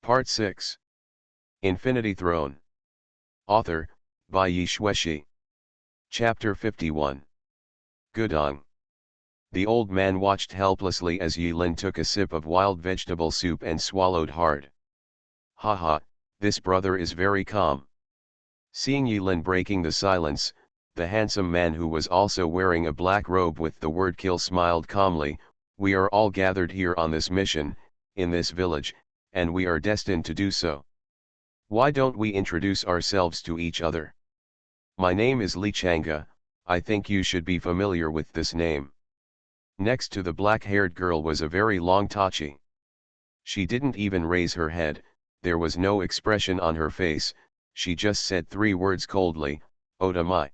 Part 6. Infinity Throne. Author, by Yi Shueshi. Chapter 51. Gudong. The old man watched helplessly as Yilin took a sip of wild vegetable soup and swallowed hard. Haha, this brother is very calm. Seeing Yilin breaking the silence, the handsome man who was also wearing a black robe with the word kill smiled calmly. We are all gathered here on this mission, in this village, and we are destined to do so. Why don't we introduce ourselves to each other? My name is Li Chang'e. I think you should be familiar with this name. Next to the black-haired girl was a very long Tachi. She didn't even raise her head, there was no expression on her face, she just said 3 words coldly, Oda mai.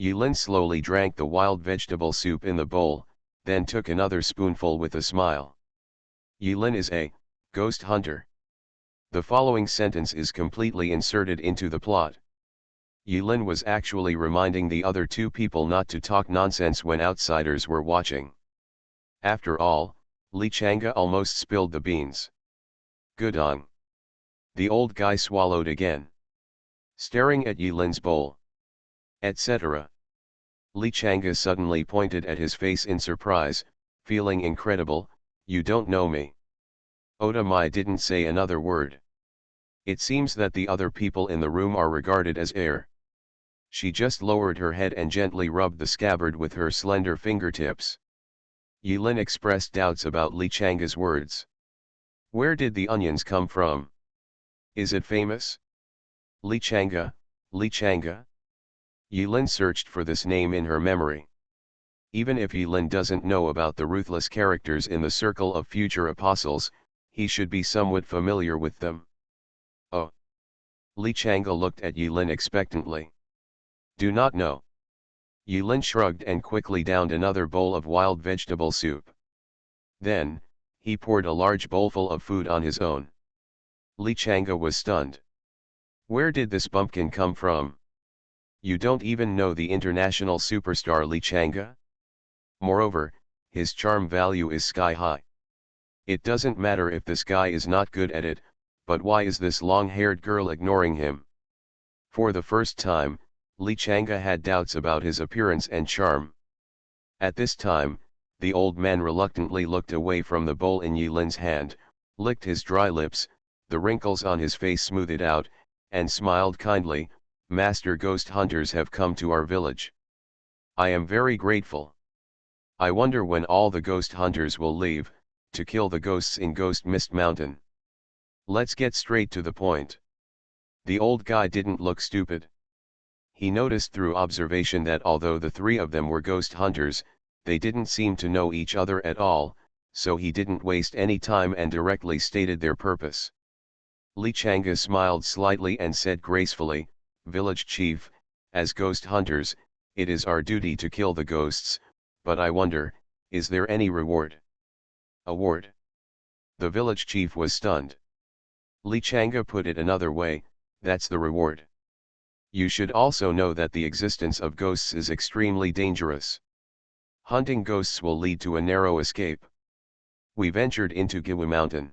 Yilin slowly drank the wild vegetable soup in the bowl, then took another spoonful with a smile. Yilin is a ghost hunter. The following sentence is completely inserted into the plot. Yilin was actually reminding the other 2 people not to talk nonsense when outsiders were watching. After all, Li Chang'e almost spilled the beans. Gudong. The old guy swallowed again. Staring at Yilin's bowl. Etc. Li Chang'e suddenly pointed at his face in surprise, feeling incredible. You don't know me. Oda mai didn't say another word. It seems that the other people in the room are regarded as air. She just lowered her head and gently rubbed the scabbard with her slender fingertips. Yilin expressed doubts about Li Chang'e's words. Where did the onions come from? Is it famous? Li Chang'e, Li Chang'e? Yilin searched for this name in her memory. Even if Yilin doesn't know about the ruthless characters in the circle of future apostles, he should be somewhat familiar with them. Oh. Li Chang'e looked at Yilin expectantly. Do not know. Yilin shrugged and quickly downed another bowl of wild vegetable soup. Then, he poured a large bowlful of food on his own. Li Chang'e was stunned. Where did this bumpkin come from? You don't even know the international superstar Li Chang'e? Moreover, his charm value is sky high. It doesn't matter if this guy is not good at it, but why is this long-haired girl ignoring him? For the first time, Li Chang'e had doubts about his appearance and charm. At this time, the old man reluctantly looked away from the bowl in Yilin's hand, licked his dry lips, the wrinkles on his face smoothed out, and smiled kindly. Master ghost hunters have come to our village. I am very grateful. I wonder when all the ghost hunters will leave, to kill the ghosts in Ghost Mist Mountain. Let's get straight to the point. The old guy didn't look stupid. He noticed through observation that although the 3 of them were ghost hunters, they didn't seem to know each other at all, so he didn't waste any time and directly stated their purpose. Li Chang'e smiled slightly and said gracefully, Village chief, as ghost hunters, it is our duty to kill the ghosts, but I wonder, is there any reward? Award? The village chief was stunned. Li Chang'e put it another way, that's the reward. You should also know that the existence of ghosts is extremely dangerous. Hunting ghosts will lead to a narrow escape. We ventured into Giwu Mountain.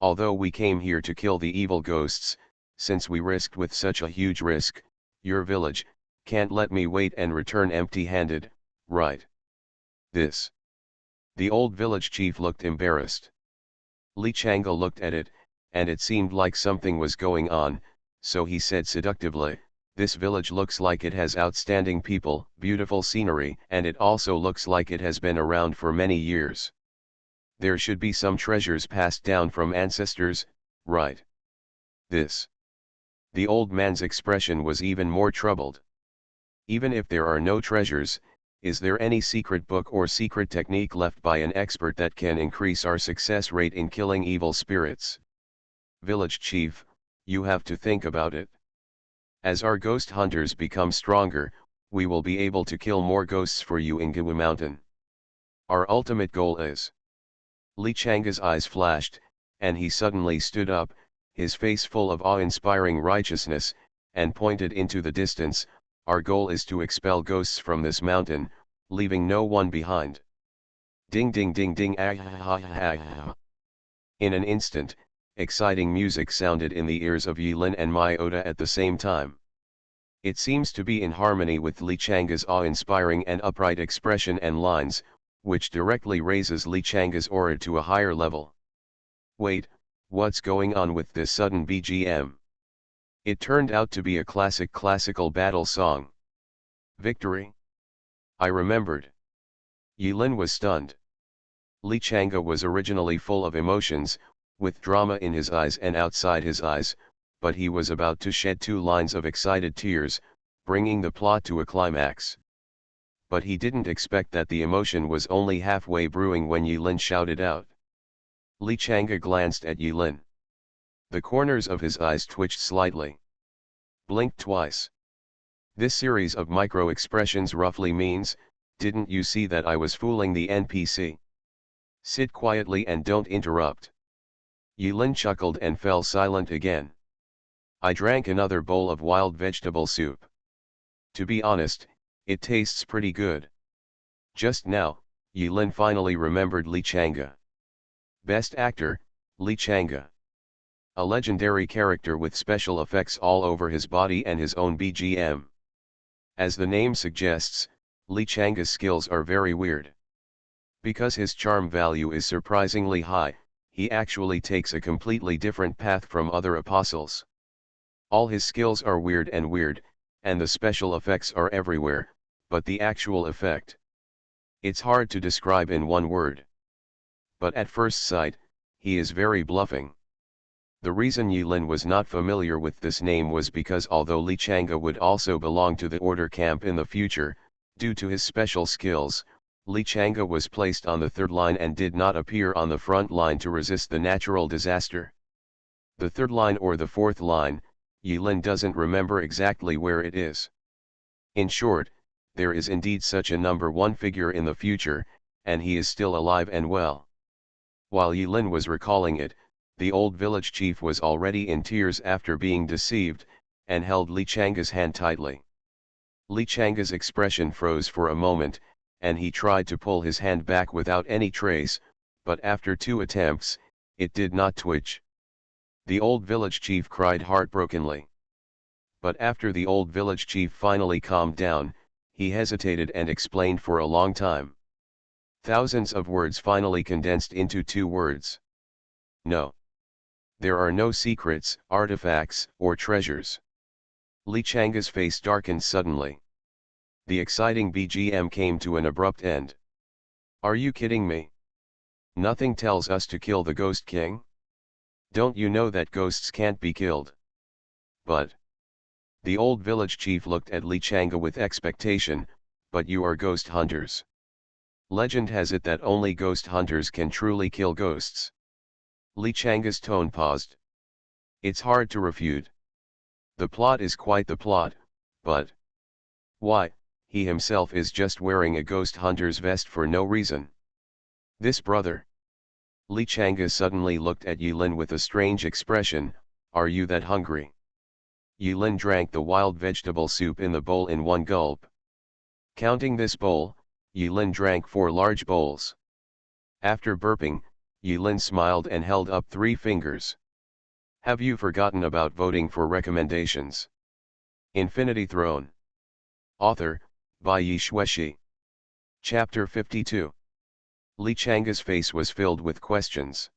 Although we came here to kill the evil ghosts, since we risked with such a huge risk, your village can't let me wait and return empty-handed, right? This. The old village chief looked embarrassed. Li Chang'e looked at it, and it seemed like something was going on, so he said seductively, this village looks like it has outstanding people, beautiful scenery, and it also looks like it has been around for many years. There should be some treasures passed down from ancestors, right? This. The old man's expression was even more troubled. Even if there are no treasures, is there any secret book or secret technique left by an expert that can increase our success rate in killing evil spirits? Village chief, you have to think about it. As our ghost hunters become stronger, we will be able to kill more ghosts for you in Giwu Mountain. Our ultimate goal is. Li Chang'e's eyes flashed, and he suddenly stood up, his face full of awe-inspiring righteousness, and pointed into the distance. Our goal is to expel ghosts from this mountain, leaving no one behind. Ding ding ding ding ah ha ha ha. In an instant, exciting music sounded in the ears of Yilin and Mai Oda at the same time. It seems to be in harmony with Li Changa's awe-inspiring and upright expression and lines, which directly raises Li Changa's aura to a higher level. Wait, what's going on with this sudden BGM? It turned out to be a classical battle song. Victory? I remembered. Yilin was stunned. Li Changa was originally full of emotions, with drama in his eyes and outside his eyes, but he was about to shed 2 lines of excited tears, bringing the plot to a climax. But he didn't expect that the emotion was only halfway brewing when Yilin shouted out. Li Changa glanced at Yilin. The corners of his eyes twitched slightly. Blinked twice. This series of micro-expressions roughly means, didn't you see that I was fooling the NPC? Sit quietly and don't interrupt. Yilin chuckled and fell silent again. I drank another bowl of wild vegetable soup. To be honest, it tastes pretty good. Just now, Yilin finally remembered Li Changa. Best actor, Li Changa. A legendary character with special effects all over his body and his own BGM. As the name suggests, Li Changa's skills are very weird. Because his charm value is surprisingly high, he actually takes a completely different path from other apostles. All his skills are weird, and the special effects are everywhere, but the actual effect, it's hard to describe in one word. But at first sight, he is very bluffing. The reason Yilin was not familiar with this name was because although Li Changa would also belong to the Order camp in the future, due to his special skills, Li Changa was placed on the 3rd line and did not appear on the front line to resist the natural disaster. The 3rd line or the 4th line, Yilin doesn't remember exactly where it is. In short, there is indeed such a number 1 figure in the future, and he is still alive and well. While Yilin was recalling it, the old village chief was already in tears after being deceived, and held Li Changa's hand tightly. Li Changa's expression froze for a moment, and he tried to pull his hand back without any trace, but after 2 attempts, it did not twitch. The old village chief cried heartbrokenly. But after the old village chief finally calmed down, he hesitated and explained for a long time. Thousands of words finally condensed into 2 words. No. There are no secrets, artifacts, or treasures. Li Changa's face darkened suddenly. The exciting BGM came to an abrupt end. Are you kidding me? Nothing tells us to kill the Ghost King? Don't you know that ghosts can't be killed? But the old village chief looked at Li Changa with expectation, but you are ghost hunters. Legend has it that only ghost hunters can truly kill ghosts. Li Changa's tone paused. It's hard to refute. The plot is quite the plot, but why, he himself is just wearing a ghost hunter's vest for no reason. This brother. Li Changa suddenly looked at Yilin with a strange expression. Are you that hungry? Yilin drank the wild vegetable soup in the bowl in 1 gulp. Counting this bowl, Yilin drank 4 large bowls. After burping, Yilin smiled and held up 3 fingers. Have you forgotten about voting for recommendations? Infinity Throne. Author, by Yi Shueshi. Chapter 52. Li Changa's face was filled with questions.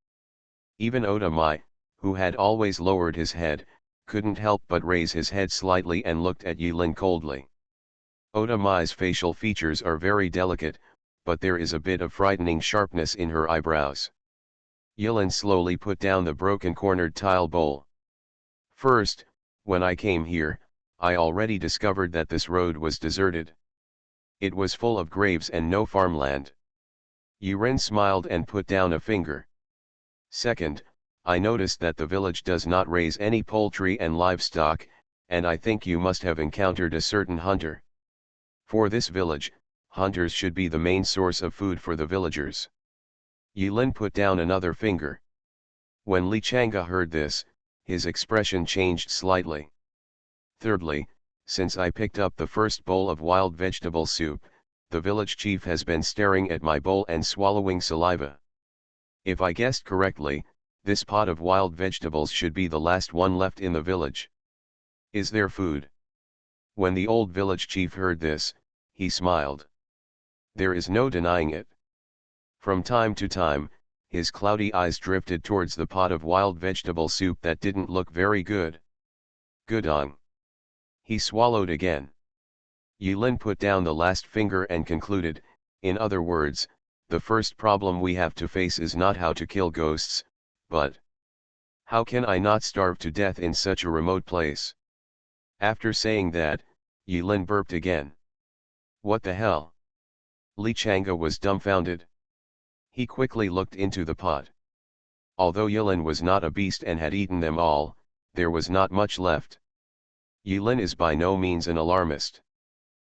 Even Oda Mai, who had always lowered his head, couldn't help but raise his head slightly and looked at Yilin coldly. Oda Mai's facial features are very delicate, but there is a bit of frightening sharpness in her eyebrows. Yilin slowly put down the broken cornered tile bowl. First, when I came here, I already discovered that this road was deserted. It was full of graves and no farmland. Yilin smiled and put down a finger. Second, I noticed that the village does not raise any poultry and livestock, and I think you must have encountered a certain hunter. For this village, hunters should be the main source of food for the villagers. Yilin put down another finger. When Li Changa heard this, his expression changed slightly. Thirdly, since I picked up the first bowl of wild vegetable soup, the village chief has been staring at my bowl and swallowing saliva. If I guessed correctly, This pot of wild vegetables should be the last one left in the village. Is there food? When the old village chief heard this, he smiled. There is no denying it. From time to time, his cloudy eyes drifted towards the pot of wild vegetable soup that didn't look very good. Gudong. He swallowed again. Yulin put down the last finger and concluded, in other words, the first problem we have to face is not how to kill ghosts, but how can I not starve to death in such a remote place? After saying that, Yulin burped again. What the hell? Li Chang'e was dumbfounded. He quickly looked into the pot. Although Yulin was not a beast and had eaten them all, there was not much left. Yulin is by no means an alarmist.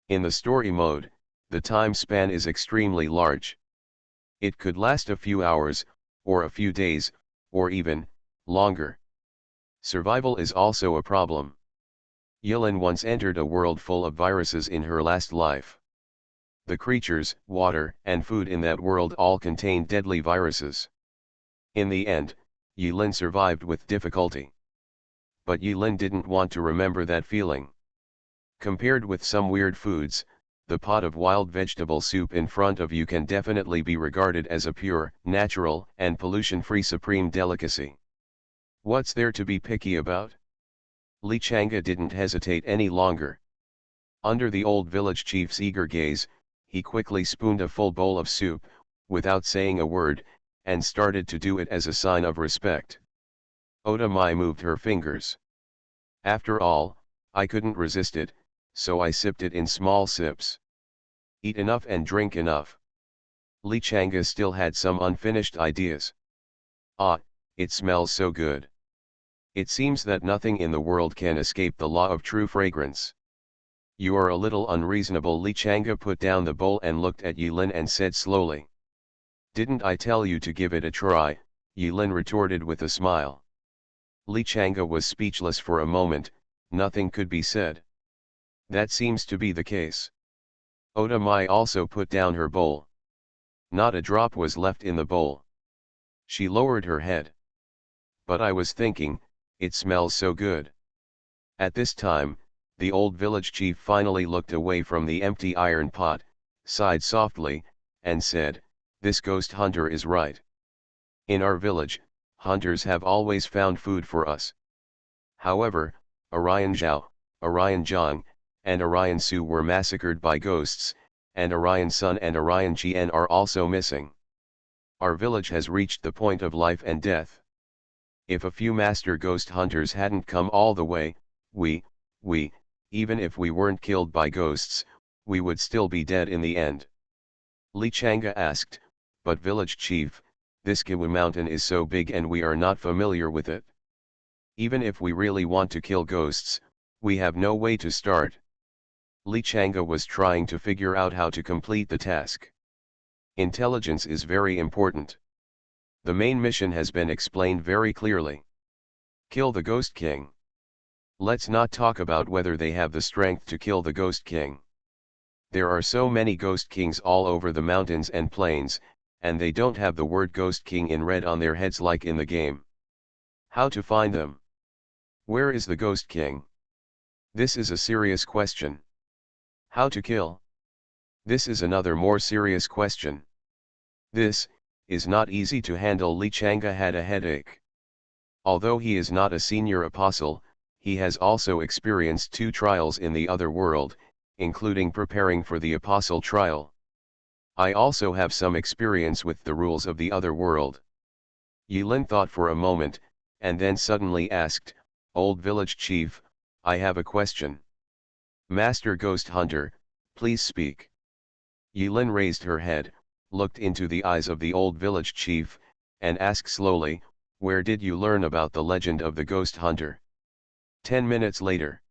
In the story mode, the time span is extremely large. It could last a few hours, or a few days, or even longer. Survival is also a problem. Yulin once entered a world full of viruses in her last life. The creatures, water, and food in that world all contained deadly viruses. In the end, Yulin survived with difficulty. But Yulin didn't want to remember that feeling. Compared with some weird foods, the pot of wild vegetable soup in front of you can definitely be regarded as a pure, natural, and pollution-free supreme delicacy. What's there to be picky about? Li Chang'e didn't hesitate any longer. Under the old village chief's eager gaze, he quickly spooned a full bowl of soup, without saying a word, and started to do it as a sign of respect. Oda Mai moved her fingers. After all, I couldn't resist it, so I sipped it in small sips. Eat enough and drink enough. Li Chang'e still had some unfinished ideas. Ah, it smells so good. It seems that nothing in the world can escape the law of true fragrance. You are a little unreasonable. Li Chang'e put down the bowl and looked at Yulin and said slowly. Didn't I tell you to give it a try? Yulin retorted with a smile. Li Chang'e was speechless for a moment, nothing could be said. That seems to be the case. Oda Mai also put down her bowl. Not a drop was left in the bowl. She lowered her head. But I was thinking, it smells so good. At this time, the old village chief finally looked away from the empty iron pot, sighed softly, and said, this ghost hunter is right. In our village, hunters have always found food for us. However, Orion Zhao, Orion Zhang, and Orion Su were massacred by ghosts, and Orion Sun and Orion Qian are also missing. Our village has reached the point of life and death. If a few master ghost hunters hadn't come all the way, even if we weren't killed by ghosts, we would still be dead in the end. Li Chang'e asked, but village chief, this Kiwu mountain is so big and we are not familiar with it. Even if we really want to kill ghosts, we have no way to start. Li Chang'e was trying to figure out how to complete the task. Intelligence is very important. The main mission has been explained very clearly. Kill the Ghost King. Let's not talk about whether they have the strength to kill the Ghost King. There are so many Ghost Kings all over the mountains and plains, and they don't have the word Ghost King in red on their heads like in the game. How to find them? Where is the Ghost King? This is a serious question. How to kill? This is another more serious question. This is not easy to handle. Li Chang'e had a headache. Although he is not a senior apostle, he has also experienced 2 trials in the other world, including preparing for the apostle trial. I also have some experience with the rules of the other world. Yulin thought for a moment, and then suddenly asked, Old village chief, I have a question. Master Ghost Hunter, please speak. Yulin raised her head, looked into the eyes of the old village chief, and asked slowly, where did you learn about the legend of the Ghost Hunter? 10 minutes later.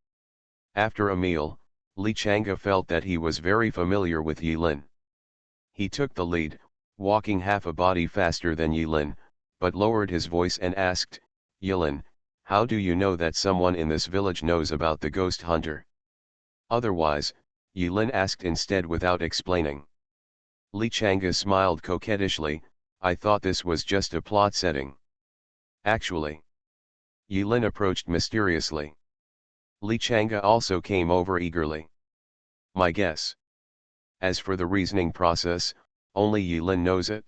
After a meal, Li Chang'e felt that he was very familiar with Yulin. He took the lead, walking half a body faster than Yulin, but lowered his voice and asked, Yulin, how do you know that someone in this village knows about the Ghost Hunter? Otherwise, Yulin asked instead without explaining. Li Chang'e smiled coquettishly, I thought this was just a plot setting. Actually. Yulin approached mysteriously. Li Chang'e also came over eagerly. My guess. As for the reasoning process, only Yulin knows it.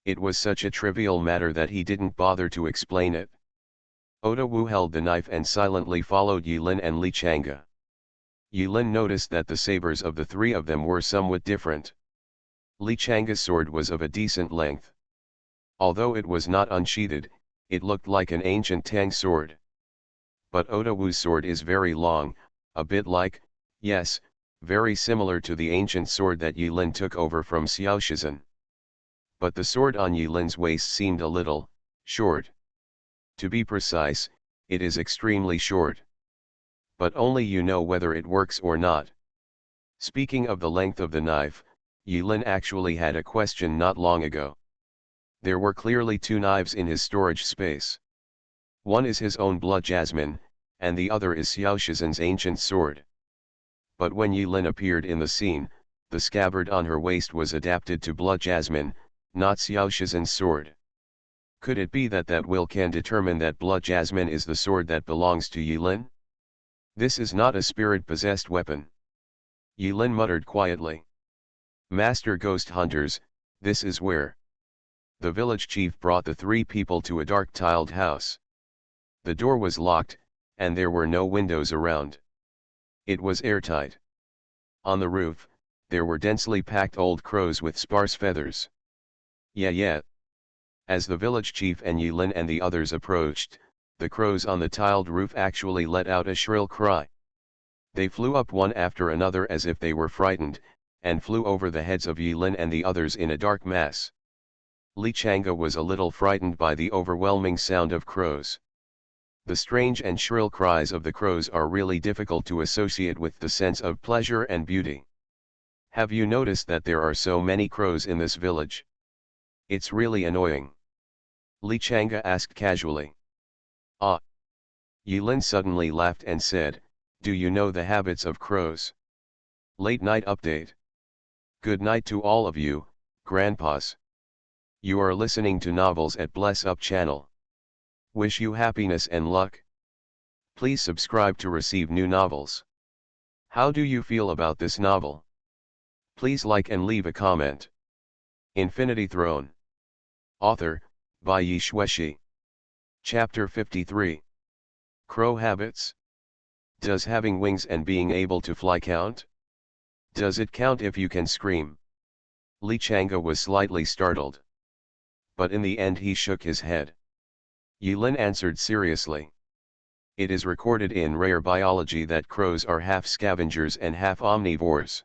It was such a trivial matter that he didn't bother to explain it. Oda Wu held the knife and silently followed Yulin and Li Chang'e. Yulin noticed that the sabers of the three of them were somewhat different. Li Chang'e's sword was of a decent length. Although it was not unsheathed, it looked like an ancient Tang sword. But Oda Wu's sword is very long, a bit like, yes, very similar to the ancient sword that Yulin took over from Xiao Shizhen. But the sword on Yulin's waist seemed a little short. To be precise, it is extremely short. But only you know whether it works or not. Speaking of the length of the knife, Yulin actually had a question not long ago. There were clearly two knives in his storage space. One is his own blood jasmine, and the other is Xiao Shizhen's ancient sword. But when Yulin appeared in the scene, the scabbard on her waist was adapted to blood jasmine, not Xiao Shizhen's sword. Could it be that that will can determine that blood jasmine is the sword that belongs to Yulin? This is not a spirit-possessed weapon. Yulin muttered quietly. Master Ghost Hunters, this is where. The village chief brought the three people to a dark tiled house. The door was locked, and there were no windows around. It was airtight. On the roof, there were densely packed old crows with sparse feathers. Yeah. As the village chief and Yulin and the others approached, the crows on the tiled roof actually let out a shrill cry. They flew up one after another as if they were frightened, and flew over the heads of Yulin and the others in a dark mass. Li Chang'e was a little frightened by the overwhelming sound of crows. The strange and shrill cries of the crows are really difficult to associate with the sense of pleasure and beauty. Have you noticed that there are so many crows in this village? It's really annoying. Li Chang'e asked casually. Ah. Yulin suddenly laughed and said, do you know the habits of crows? Late night update. Good night to all of you, grandpas. You are listening to novels at Bless Up channel. Wish you happiness and luck. Please subscribe to receive new novels. How do you feel about this novel? Please like and leave a comment. Infinity Throne. Author, by Yi Shueshi. Chapter 53. Crow Habits. Does having wings and being able to fly count? Does it count if you can scream? Li Chang'e was slightly startled. But in the end he shook his head. Yulin answered seriously. It is recorded in rare biology that crows are half scavengers and half omnivores.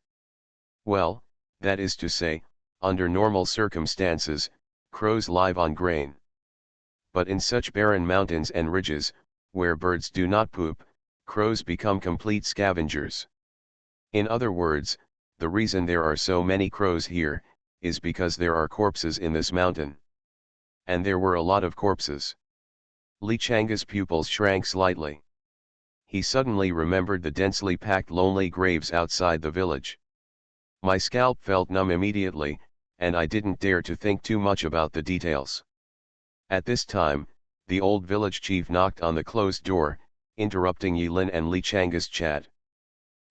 Well, that is to say, under normal circumstances, crows live on grain. But in such barren mountains and ridges, where birds do not poop, crows become complete scavengers. In other words, the reason there are so many crows here, is because there are corpses in this mountain. And there were a lot of corpses. Li Chang'e's pupils shrank slightly. He suddenly remembered the densely packed lonely graves outside the village. My scalp felt numb immediately, and I didn't dare to think too much about the details. At this time, the old village chief knocked on the closed door, interrupting Yulin and Li Chang'e's chat.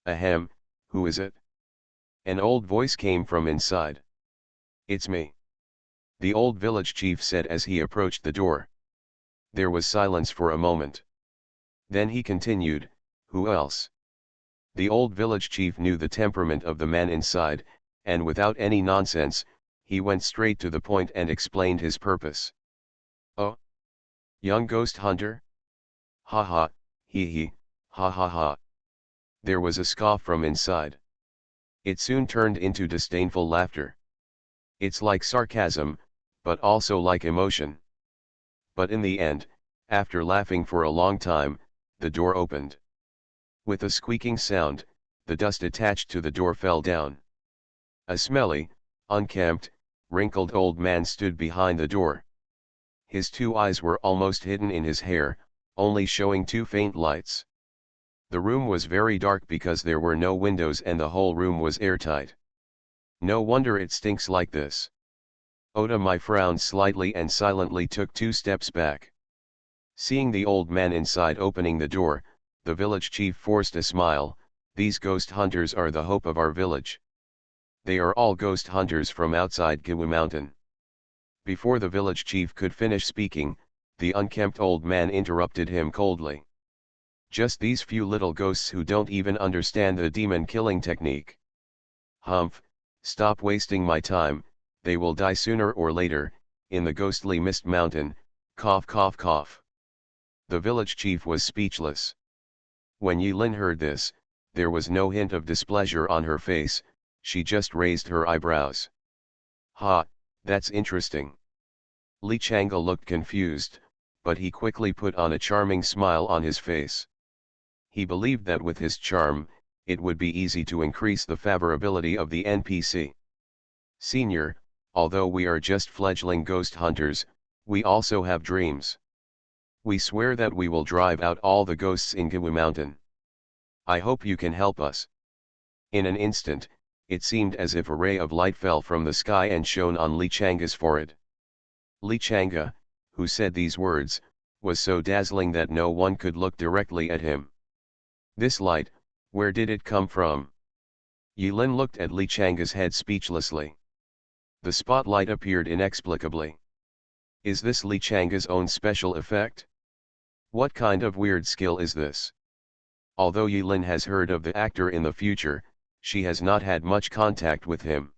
Ahem, who is it? An old voice came from inside. It's me. The old village chief said as he approached the door. There was silence for a moment. Then he continued, who else? The old village chief knew the temperament of the man inside, and without any nonsense, he went straight to the point and explained his purpose. Oh? Young ghost hunter? Ha ha, he, ha ha ha. There was a scoff from inside. It soon turned into disdainful laughter. It's like sarcasm, but also like emotion. But in the end, after laughing for a long time, the door opened. With a squeaking sound, the dust attached to the door fell down. A smelly, unkempt, wrinkled old man stood behind the door. His two eyes were almost hidden in his hair, only showing two faint lights. The room was very dark because there were no windows and the whole room was airtight. No wonder it stinks like this. Oda Mai frowned slightly and silently took 2 steps back. Seeing the old man inside opening the door, the village chief forced a smile. These ghost hunters are the hope of our village. They are all ghost hunters from outside Kiwu Mountain. Before the village chief could finish speaking, the unkempt old man interrupted him coldly. Just these few little ghosts who don't even understand the demon killing technique. Humph, stop wasting my time, they will die sooner or later, in the ghostly mist mountain, cough cough cough. The village chief was speechless. When Yilin heard this, there was no hint of displeasure on her face, she just raised her eyebrows. Ha, that's interesting. Li Chang'e looked confused, but he quickly put on a charming smile on his face. He believed that with his charm, it would be easy to increase the favorability of the NPC. Senior, although we are just fledgling ghost hunters, we also have dreams. We swear that we will drive out all the ghosts in Kiwu Mountain. I hope you can help us. In an instant, it seemed as if a ray of light fell from the sky and shone on Li Chang'e's forehead. Li Chang'e, who said these words, was so dazzling that no one could look directly at him. This light, where did it come from? Yilin looked at Li Chang'e's head speechlessly. The spotlight appeared inexplicably. Is this Li Chang'e's own special effect? What kind of weird skill is this? Although Yilin has heard of the actor in the future, she has not had much contact with him.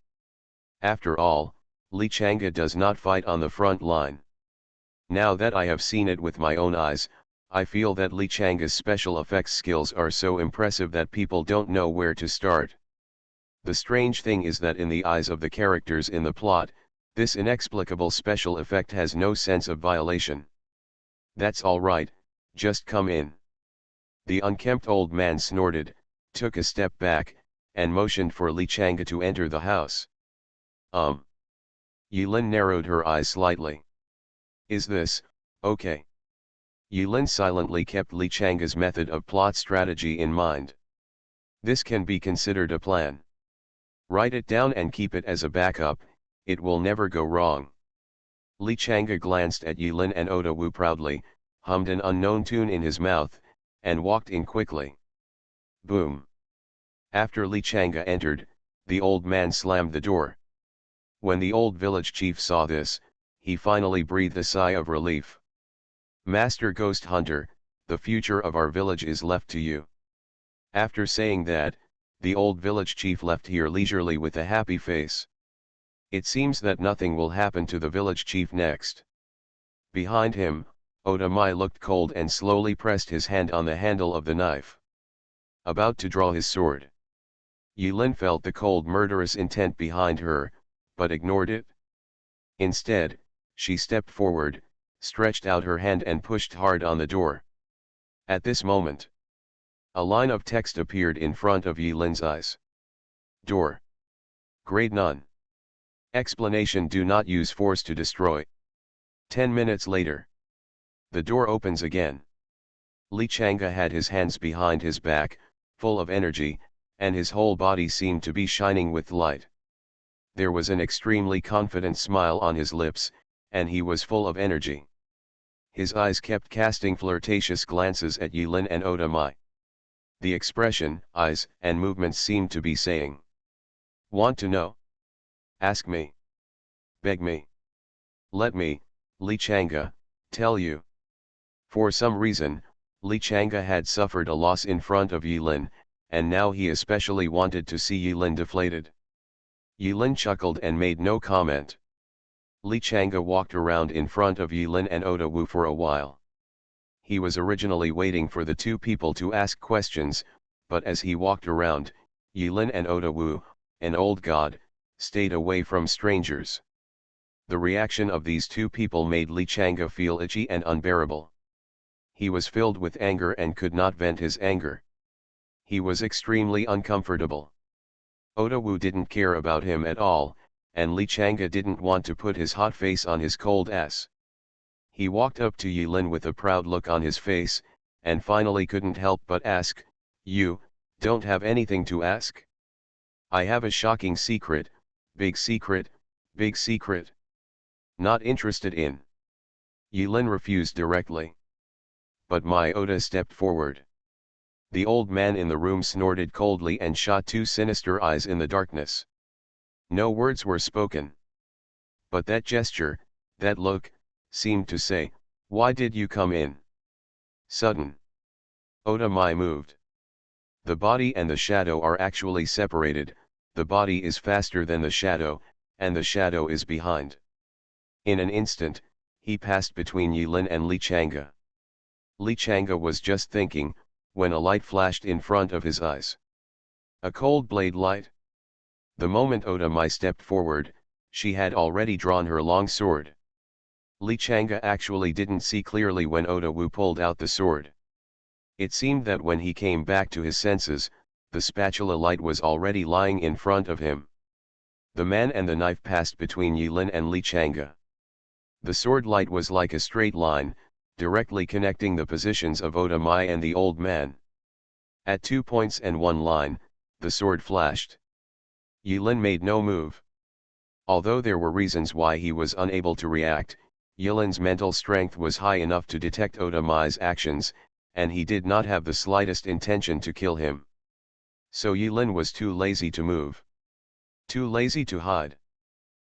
After all, Li Chang'e does not fight on the front line. Now that I have seen it with my own eyes, I feel that Li Chang'e's special effects skills are so impressive that people don't know where to start. The strange thing is that in the eyes of the characters in the plot, this inexplicable special effect has no sense of violation. That's all right, just come in. The unkempt old man snorted, took a step back, and motioned for Li Chang'e to enter the house. Yilin narrowed her eyes slightly. Is this, okay? Yilin silently kept Li Chang'e's method of plot strategy in mind. This can be considered a plan. Write it down and keep it as a backup, it will never go wrong. Li Chang'e glanced at Yilin and Oda Wu proudly, hummed an unknown tune in his mouth, and walked in quickly. Boom. After Li Chang'e entered, the old man slammed the door. When the old village chief saw this, he finally breathed a sigh of relief. Master Ghost Hunter, the future of our village is left to you. After saying that, the old village chief left here leisurely with a happy face. It seems that nothing will happen to the village chief next. Behind him, Oda Mai looked cold and slowly pressed his hand on the handle of the knife. About to draw his sword. Yilin felt the cold murderous intent behind her, but ignored it. Instead, she stepped forward, stretched out her hand and pushed hard on the door. At this moment, a line of text appeared in front of Yilin's eyes. Door. Grade none. Explanation: do not use force to destroy. 10 minutes later. The door opens again. Li Chang'e had his hands behind his back, full of energy, and his whole body seemed to be shining with light. There was an extremely confident smile on his lips, and he was full of energy. His eyes kept casting flirtatious glances at Yilin and Oda Mai. The expression, eyes, and movements seemed to be saying, "Want to know? Ask me. Beg me. Let me, Li Chang'e, tell you." For some reason, Li Chang'e had suffered a loss in front of Yilin, and now he especially wanted to see Yilin deflated. Yilin chuckled and made no comment. Li Chang'e walked around in front of Yilin and Oda Wu for a while. He was originally waiting for the two people to ask questions, but as he walked around, Yilin and Oda Wu, an old god, stayed away from strangers. The reaction of these two people made Li Chang'e feel itchy and unbearable. He was filled with anger and could not vent his anger. He was extremely uncomfortable. Oda Wu didn't care about him at all, and Li Chang'e didn't want to put his hot face on his cold ass. He walked up to Yilin with a proud look on his face, and finally couldn't help but ask, "You, don't have anything to ask?" "I have a shocking secret, big secret, big secret." "Not interested in." Yilin refused directly. but my Oda stepped forward. The old man in the room snorted coldly and shot two sinister eyes in the darkness. No words were spoken. But that gesture, that look, seemed to say, "Why did you come in?" Sudden. Oda Mai moved. The body and the shadow are actually separated, the body is faster than the shadow, and the shadow is behind. In an instant, he passed between Yilin and Li Chang'e. Li Chang'e was just thinking, when a light flashed in front of his eyes. A cold blade light. The moment Oda Mai stepped forward, she had already drawn her long sword. Li Chang'e actually didn't see clearly when Oda Wu pulled out the sword. It seemed that when he came back to his senses, the spatula light was already lying in front of him. The man and the knife passed between Yilin and Li Chang'e. The sword light was like a straight line, directly connecting the positions of Oda Mai and the old man. At 2 points and 1 line, the sword flashed. Yilin made no move. Although there were reasons why he was unable to react, Yilin's mental strength was high enough to detect Oda Mai's actions, and he did not have the slightest intention to kill him. So Yilin was too lazy to move. Too lazy to hide.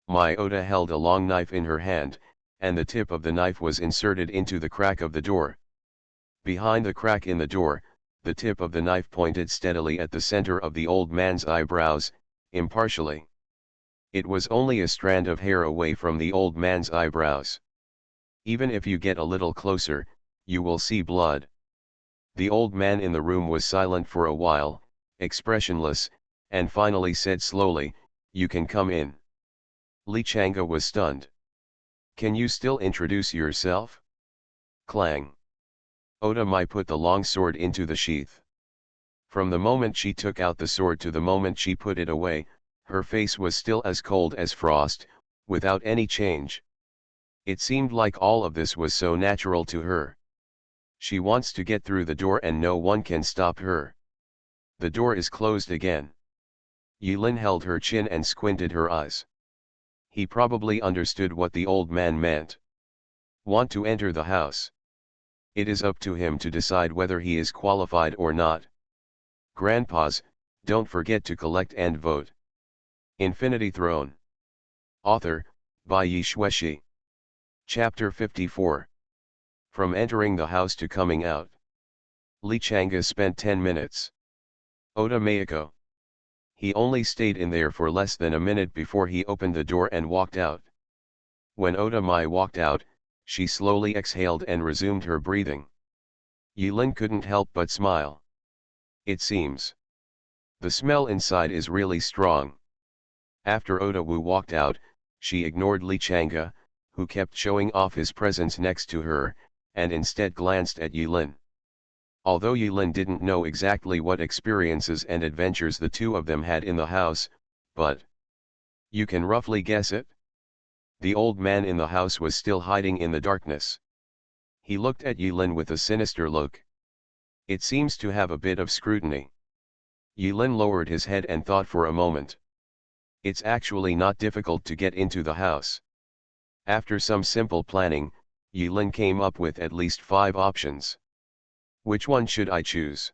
My Oda held a long knife in her hand, and the tip of the knife was inserted into the crack of the door. Behind the crack in the door, the tip of the knife pointed steadily at the center of the old man's eyebrows, impartially. It was only a strand of hair away from the old man's eyebrows. Even if you get a little closer, you will see blood. The old man in the room was silent for a while, expressionless, and finally said slowly, "You can come in." Li Chang'e was stunned. "Can you still introduce yourself?" Clang. Oda Mai put the long sword into the sheath. From the moment she took out the sword to the moment she put it away, her face was still as cold as frost, without any change. It seemed like all of this was so natural to her. She wants to get through the door and no one can stop her. The door is closed again. Yilin held her chin and squinted her eyes. He probably understood what the old man meant. Want to enter the house? It is up to him to decide whether he is qualified or not. Grandpas, don't forget to collect and vote. Infinity Throne. Author, by Yi Shueshi. Chapter 54. From entering the house to coming out. Li Chang'e spent 10 minutes. Oda Mayako. He only stayed in there for less than a minute before he opened the door and walked out. When Oda Mai walked out, she slowly exhaled and resumed her breathing. Yilin couldn't help but smile. It seems. The smell inside is really strong. After Oda Wu walked out, she ignored Li Chang'e, who kept showing off his presence next to her, and instead glanced at Yilin. Although Yilin didn't know exactly what experiences and adventures the two of them had in the house, but you can roughly guess it? The old man in the house was still hiding in the darkness. He looked at Yilin with a sinister look. It seems to have a bit of scrutiny. Yilin lowered his head and thought for a moment. It's actually not difficult to get into the house. After some simple planning, Yilin came up with at least 5 options. Which one should I choose?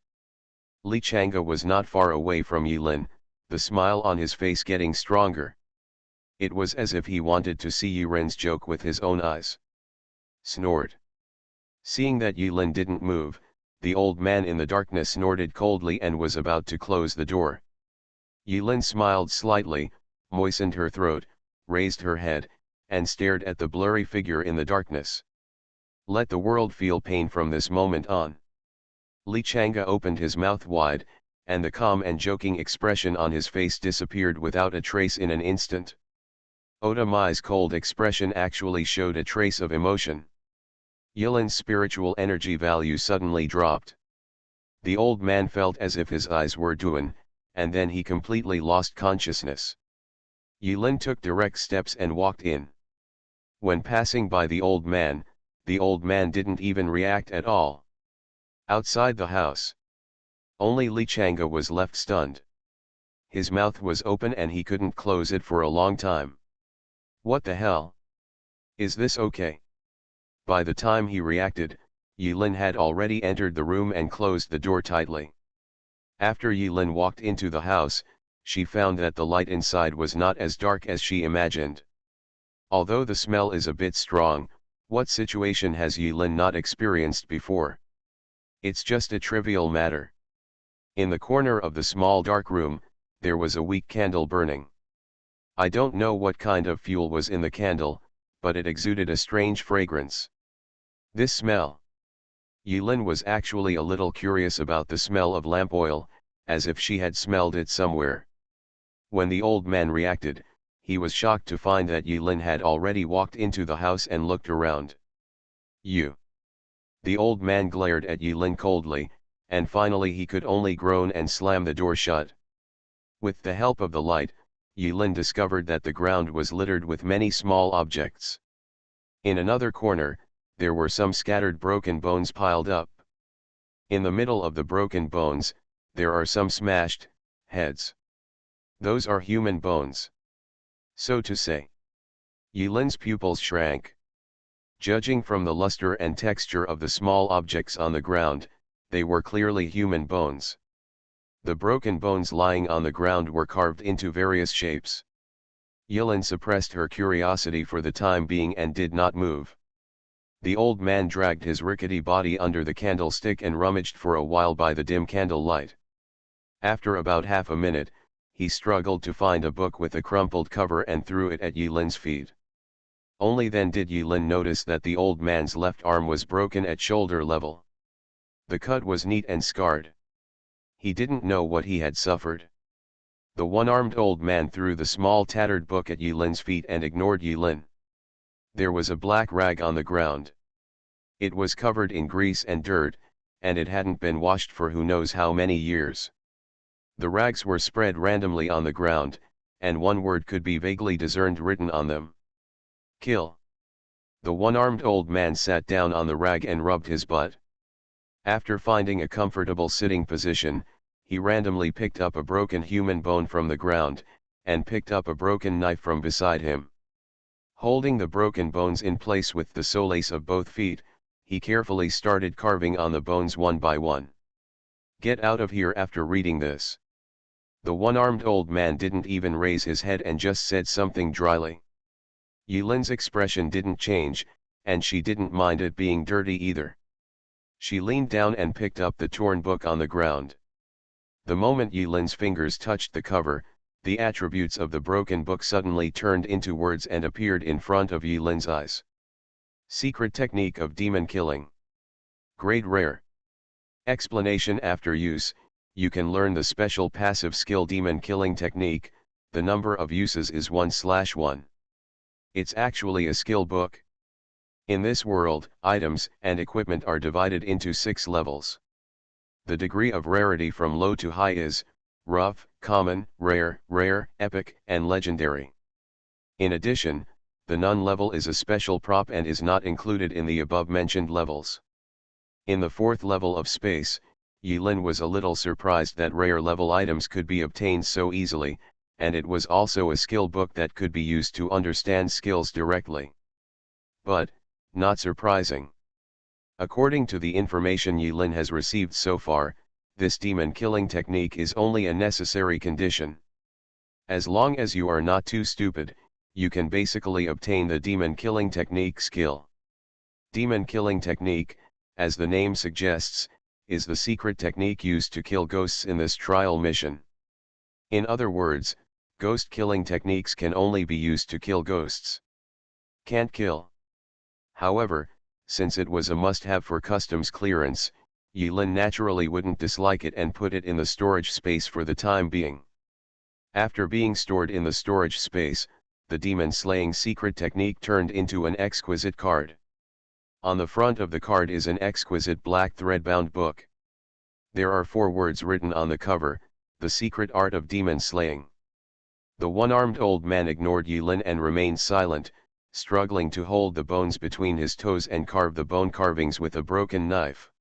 Li Chang'e was not far away from Yilin, the smile on his face getting stronger. It was as if he wanted to see Yilin's joke with his own eyes. Snort. Seeing that Yilin didn't move, the old man in the darkness snorted coldly and was about to close the door. Yilin smiled slightly, moistened her throat, raised her head, and stared at the blurry figure in the darkness. Let the world feel pain from this moment on. Li Chang'e opened his mouth wide, and the calm and joking expression on his face disappeared without a trace in an instant. Oda Mai's cold expression actually showed a trace of emotion. Yilin's spiritual energy value suddenly dropped. The old man felt as if his eyes were doomed, and then he completely lost consciousness. Yilin took direct steps and walked in. When passing by the old man didn't even react at all. Outside the house, only Li Chang'e was left stunned. His mouth was open and he couldn't close it for a long time. What the hell? Is this okay? By the time he reacted, Yilin had already entered the room and closed the door tightly. After Yilin walked into the house, she found that the light inside was not as dark as she imagined. Although the smell is a bit strong, what situation has Yilin not experienced before? It's just a trivial matter. In the corner of the small dark room, there was a weak candle burning. I don't know what kind of fuel was in the candle, but it exuded a strange fragrance. This smell. Yilin was actually a little curious about the smell of lamp oil, as if she had smelled it somewhere. When the old man reacted, he was shocked to find that Yilin had already walked into the house and looked around. You. The old man glared at Yilin coldly, and finally he could only groan and slam the door shut. With the help of the light, Yilin discovered that the ground was littered with many small objects. In another corner, there were some scattered broken bones piled up. In the middle of the broken bones, there are some smashed heads. Those are human bones. So to say. Yilin's pupils shrank. Judging from the luster and texture of the small objects on the ground, they were clearly human bones. The broken bones lying on the ground were carved into various shapes. Yilin suppressed her curiosity for the time being and did not move. The old man dragged his rickety body under the candlestick and rummaged for a while by the dim candle light. After about half a minute, he struggled to find a book with a crumpled cover and threw it at Yilin's feet. Only then did Yilin notice that the old man's left arm was broken at shoulder level. The cut was neat and scarred. He didn't know what he had suffered. The one-armed old man threw the small tattered book at Yilin's feet and ignored Yilin. There was a black rag on the ground. It was covered in grease and dirt, and it hadn't been washed for who knows how many years. The rags were spread randomly on the ground, and one word could be vaguely discerned written on them. Kill. The one-armed old man sat down on the rag and rubbed his butt. After finding a comfortable sitting position, he randomly picked up a broken human bone from the ground, and picked up a broken knife from beside him. Holding the broken bones in place with the soles of both feet, he carefully started carving on the bones one by one. Get out of here after reading this. The one-armed old man didn't even raise his head and just said something dryly. Yilin's expression didn't change, and she didn't mind it being dirty either. She leaned down and picked up the torn book on the ground. The moment Yilin's fingers touched the cover, the attributes of the broken book suddenly turned into words and appeared in front of Yilin's eyes. Secret technique of demon killing. Grade rare. Explanation: after use, you can learn the special passive skill demon killing technique. The number of uses is 1/1. It's actually a skill book. In this world, items and equipment are divided into 6 levels. The degree of rarity from low to high is rough, common, rare, rare, epic, and legendary. In addition, the none level is a special prop and is not included in the above-mentioned levels. In the 4th level of space, Yilin was a little surprised that rare level items could be obtained so easily, and it was also a skill book that could be used to understand skills directly. But, not surprising. According to the information Yilin has received so far, this demon killing technique is only a necessary condition. As long as you are not too stupid, you can basically obtain the demon killing technique skill. Demon killing technique, as the name suggests, is the secret technique used to kill ghosts in this trial mission. In other words, ghost killing techniques can only be used to kill ghosts. Can't kill. However, since it was a must-have for customs clearance, Yilin naturally wouldn't dislike it and put it in the storage space for the time being. After being stored in the storage space, the demon slaying secret technique turned into an exquisite card. On the front of the card is an exquisite black thread-bound book. There are 4 words written on the cover: the secret art of demon slaying. The one-armed old man ignored Yilin and remained silent, struggling to hold the bones between his toes and carve the bone carvings with a broken knife.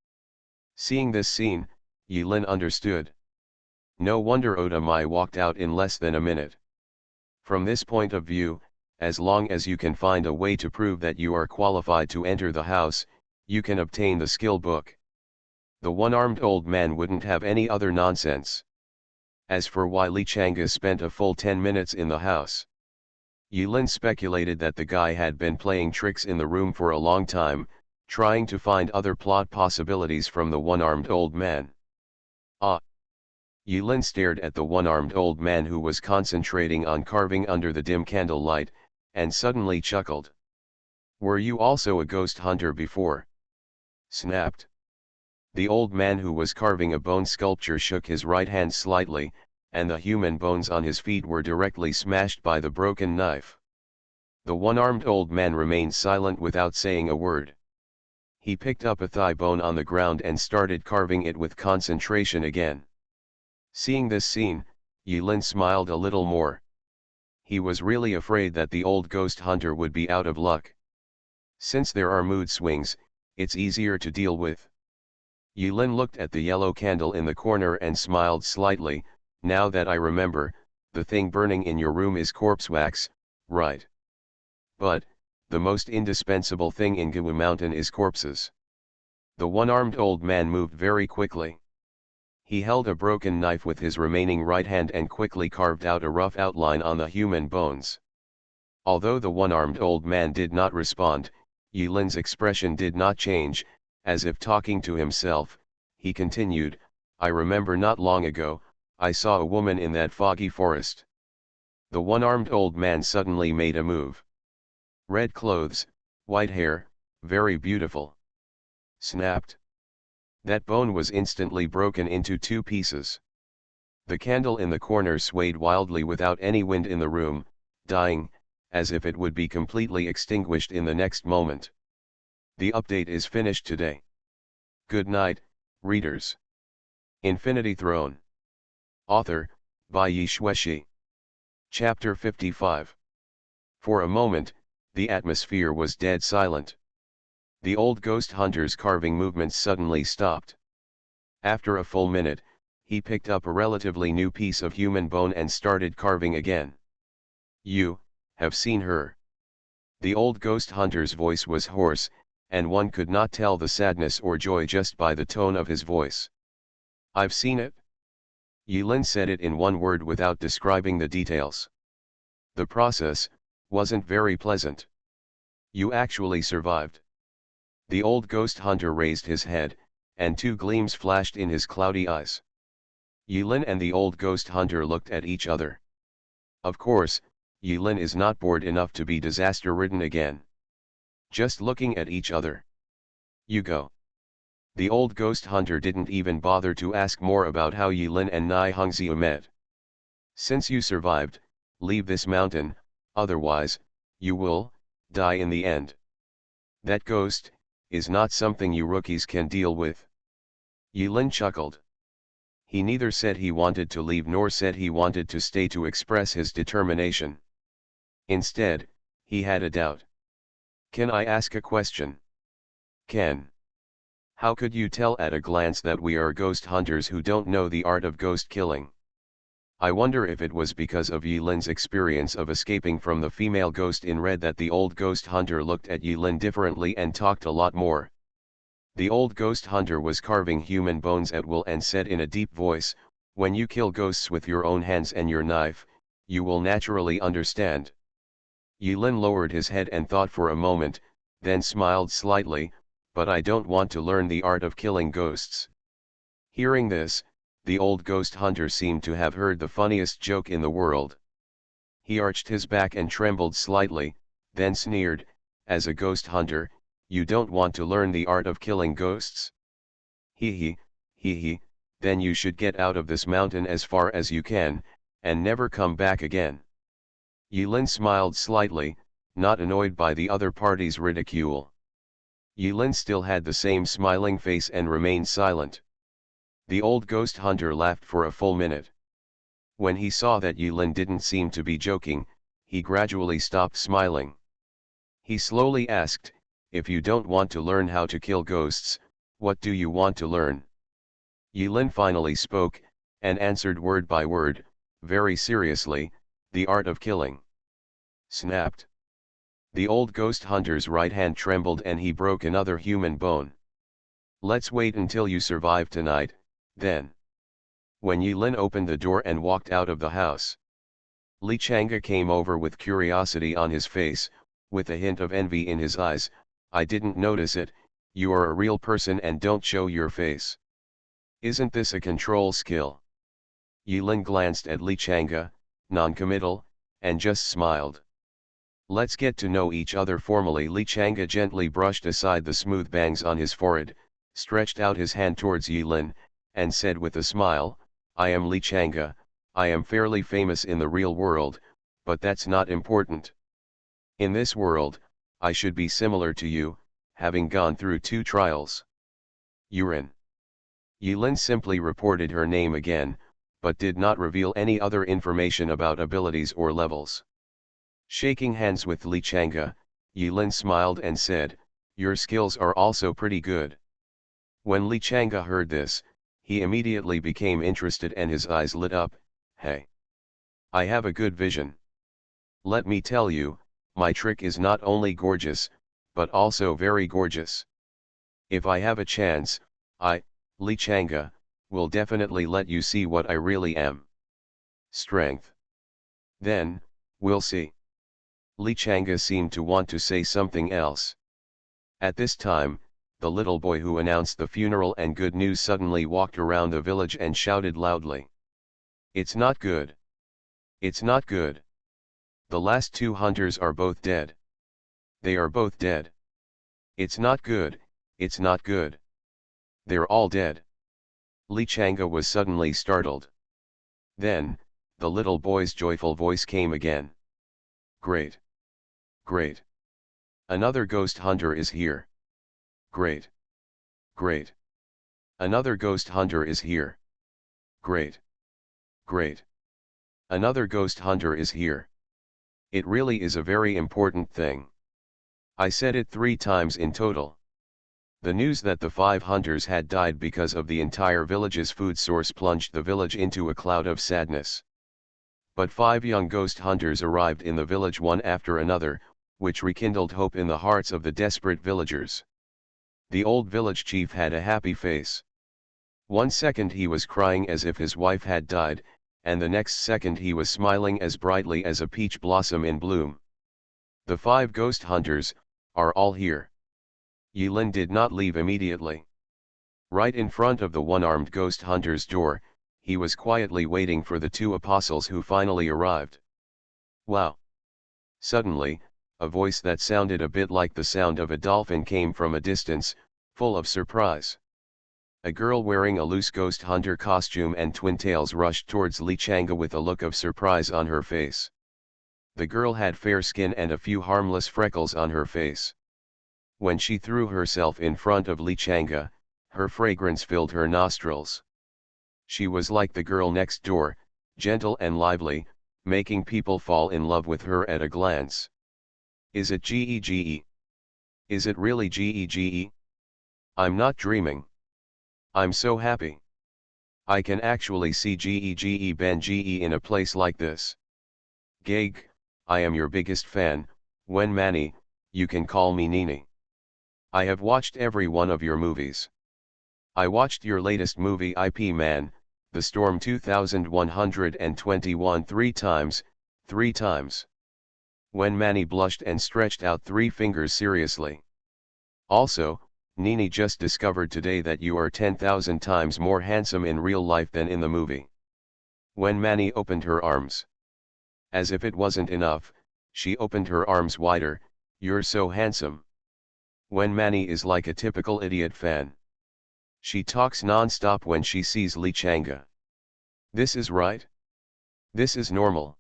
Seeing this scene, Yilin understood. No wonder Otamai walked out in less than a minute. From this point of view, as long as you can find a way to prove that you are qualified to enter the house, You can obtain the skill book. The one-armed old man wouldn't have any other nonsense. As for why Li Chang'e spent a full 10 minutes in the house, Yulin speculated that the guy had been playing tricks in the room for a long time, trying to find other plot possibilities from the one-armed old man. Ah! Yulin stared at the one-armed old man who was concentrating on carving under the dim candlelight, and suddenly chuckled. Were you also a ghost hunter before? Snapped. The old man who was carving a bone sculpture shook his right hand slightly, and the human bones on his feet were directly smashed by the broken knife. The one-armed old man remained silent without saying a word. He picked up a thigh bone on the ground and started carving it with concentration again. Seeing this scene, Yulin smiled a little more. He was really afraid that the old ghost hunter would be out of luck. Since there are mood swings, it's easier to deal with. Yulin looked at the yellow candle in the corner and smiled slightly. Now that I remember, the thing burning in your room is corpse wax, right? But, the most indispensable thing in Gwu Mountain is corpses. The one-armed old man moved very quickly. He held a broken knife with his remaining right hand and quickly carved out a rough outline on the human bones. Although the one-armed old man did not respond, Yulin's expression did not change. As if talking to himself, he continued, I remember not long ago, I saw a woman in that foggy forest. The one-armed old man suddenly made a move. Red clothes, white hair, very beautiful. Snapped. That bone was instantly broken into 2 pieces. The candle in the corner swayed wildly without any wind in the room, dying, as if it would be completely extinguished in the next moment. The update is finished today. Good night, readers. Infinity Throne. Author, by Yi Shueshi. Chapter 55. For a moment, the atmosphere was dead silent. The old ghost hunter's carving movements suddenly stopped. After a full minute, he picked up a relatively new piece of human bone and started carving again. You have seen her. The old ghost hunter's voice was hoarse, and one could not tell the sadness or joy just by the tone of his voice. I've seen it. Yulin said it in one word without describing the details. The process wasn't very pleasant. You actually survived. The old ghost hunter raised his head, and 2 gleams flashed in his cloudy eyes. Yulin and the old ghost hunter looked at each other. Of course, Yulin is not bored enough to be disaster-ridden again. Just looking at each other. You go. The old ghost hunter didn't even bother to ask more about how Yulin and Nai Hongxiu met. Since you survived, leave this mountain, otherwise, you will die in the end. That ghost is not something you rookies can deal with. Yulin chuckled. He neither said he wanted to leave nor said he wanted to stay to express his determination. Instead, he had a doubt. Can I ask a question? Can. How could you tell at a glance that we are ghost hunters who don't know the art of ghost killing? I wonder if it was because of Yulin's experience of escaping from the female ghost in red that the old ghost hunter looked at Yulin differently and talked a lot more. The old ghost hunter was carving human bones at will and said in a deep voice, when you kill ghosts with your own hands and your knife, you will naturally understand. Yulin lowered his head and thought for a moment, then smiled slightly, but I don't want to learn the art of killing ghosts. Hearing this, the old ghost hunter seemed to have heard the funniest joke in the world. He arched his back and trembled slightly, then sneered, as a ghost hunter, you don't want to learn the art of killing ghosts? Hee hee, then you should get out of this mountain as far as you can, and never come back again. Yulin smiled slightly, not annoyed by the other party's ridicule. Yulin still had the same smiling face and remained silent. The old ghost hunter laughed for a full minute. When he saw that Yulin didn't seem to be joking, he gradually stopped smiling. He slowly asked, if you don't want to learn how to kill ghosts, what do you want to learn? Yulin finally spoke, and answered word by word, very seriously, the art of killing. Snapped. The old ghost hunter's right hand trembled and he broke another human bone. Let's wait until you survive tonight, then. When Yilin opened the door and walked out of the house, Li Chang'e came over with curiosity on his face, with a hint of envy in his eyes. I didn't notice it, you are a real person and don't show your face. Isn't this a control skill? Yilin glanced at Li Chang'e, non-committal, and just smiled. Let's get to know each other formally. Li Chang'e gently brushed aside the smooth bangs on his forehead, stretched out his hand towards Yilin, and said with a smile, I am Li Chang'e, I am fairly famous in the real world, but that's not important. In this world, I should be similar to you, having gone through 2 trials. Yurin. Yilin simply reported her name again, but did not reveal any other information about abilities or levels. Shaking hands with Li Chang'e, Yilin smiled and said, your skills are also pretty good. When Li Chang'e heard this, he immediately became interested and his eyes lit up. Hey! I have a good vision. Let me tell you, my trick is not only gorgeous, but also very gorgeous. If I have a chance, I, Li Chang'e, will definitely let you see what I really am. Strength. Then, we'll see. Li Chang'e seemed to want to say something else. At this time, the little boy who announced the funeral and good news suddenly walked around the village and shouted loudly. It's not good. It's not good. The last 2 hunters are both dead. They are both dead. It's not good, it's not good. They're all dead. Li Chang'e was suddenly startled. Then, the little boy's joyful voice came again. Great. Great. Another ghost hunter is here. Great. Great. Another ghost hunter is here. Great. Great. Another ghost hunter is here. It really is a very important thing. I said it 3 times in total. The news that the 5 hunters had died because of the entire village's food source plunged the village into a cloud of sadness. But 5 young ghost hunters arrived in the village one after another, which rekindled hope in the hearts of the desperate villagers. The old village chief had a happy face. One second he was crying as if his wife had died, and the next second he was smiling as brightly as a peach blossom in bloom. The 5 ghost hunters are all here. Yilin did not leave immediately. Right in front of the one-armed ghost hunter's door, he was quietly waiting for the 2 apostles who finally arrived. Wow! Suddenly, a voice that sounded a bit like the sound of a dolphin came from a distance, full of surprise. A girl wearing a loose ghost hunter costume and twin tails rushed towards Li Chang'e with a look of surprise on her face. The girl had fair skin and a few harmless freckles on her face. When she threw herself in front of Li Chang'e, her fragrance filled her nostrils. She was like the girl next door, gentle and lively, making people fall in love with her at a glance. Is it Gege? Is it really Gege? I'm not dreaming. I'm so happy. I can actually see Gege Ben Ge in a place like this. Gege, I am your biggest fan, Wen Mani, you can call me Nini. I have watched every one of your movies. I watched your latest movie IP Man, The Storm 2121 3 times, 3 times. Wen Mani blushed and stretched out 3 fingers seriously. Also, Nini just discovered today that you are 10,000 times more handsome in real life than in the movie. Wen Mani opened her arms. As if it wasn't enough, she opened her arms wider. You're so handsome. Wen Mani is like a typical idiot fan. She talks non-stop when she sees Li Chang'e. This is right. This is normal.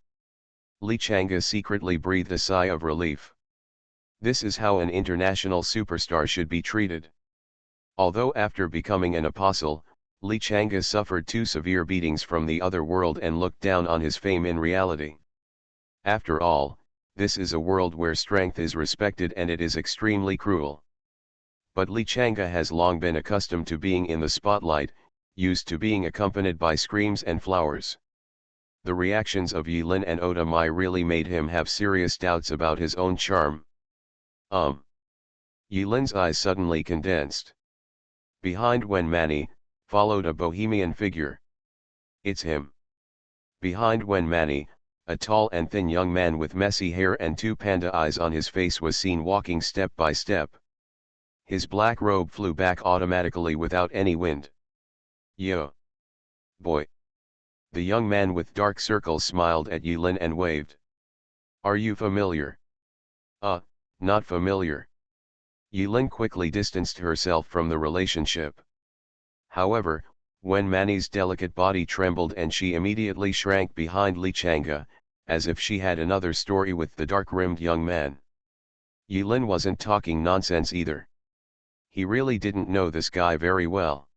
Li Chang'e secretly breathed a sigh of relief. This is how an international superstar should be treated. Although after becoming an apostle, Li Chang'e suffered 2 severe beatings from the other world and looked down on his fame in reality. After all, this is a world where strength is respected and it is extremely cruel. But Li Chang'e has long been accustomed to being in the spotlight, used to being accompanied by screams and flowers. The reactions of Yilin and Oda Mai really made him have serious doubts about his own charm. Yilin's eyes suddenly condensed. Behind Wen Mani, followed a bohemian figure. It's him. Behind Wen Mani, a tall and thin young man with messy hair and two panda eyes on his face was seen walking step by step. His black robe flew back automatically without any wind. Yo! Boy! The young man with dark circles smiled at Yilin and waved. Are you familiar? Not familiar. Yilin quickly distanced herself from the relationship. However, when Mani's delicate body trembled and she immediately shrank behind Li Chang'e, as if she had another story with the dark-rimmed young man. Yilin wasn't talking nonsense either. He really didn't know this guy very well.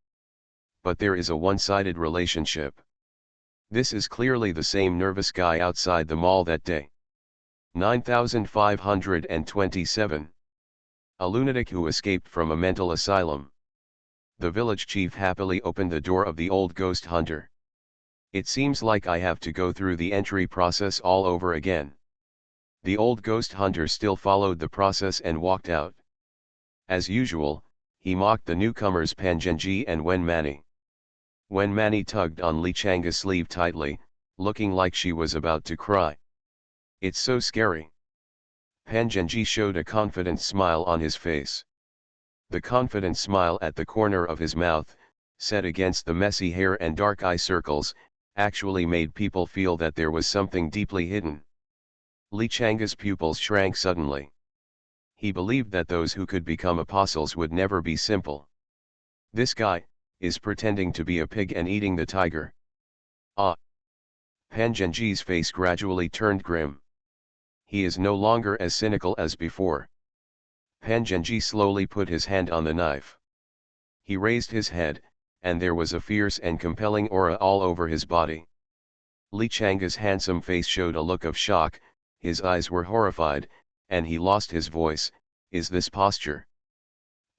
But there is a one-sided relationship. This is clearly the same nervous guy outside the mall that day. 9527. A lunatic who escaped from a mental asylum. The village chief happily opened the door of the old ghost hunter. It seems like I have to go through the entry process all over again. The old ghost hunter still followed the process and walked out. As usual, he mocked the newcomers Pan Zhenji and Wen Mani. Wen Mani tugged on Li Chang'e's sleeve tightly, looking like she was about to cry. It's so scary. Pan Zhenji showed a confident smile on his face. The confident smile at the corner of his mouth, set against the messy hair and dark eye circles, actually made people feel that there was something deeply hidden. Li Chang'e's pupils shrank suddenly. He believed that those who could become apostles would never be simple. This guy is pretending to be a pig and eating the tiger. Pan Zhenji's face gradually turned grim. He is no longer as cynical as before. Pan Zhenji slowly put his hand on the knife. He raised his head, and there was a fierce and compelling aura all over his body. Li Chang'e's handsome face showed a look of shock, his eyes were horrified, and he lost his voice. Is this posture?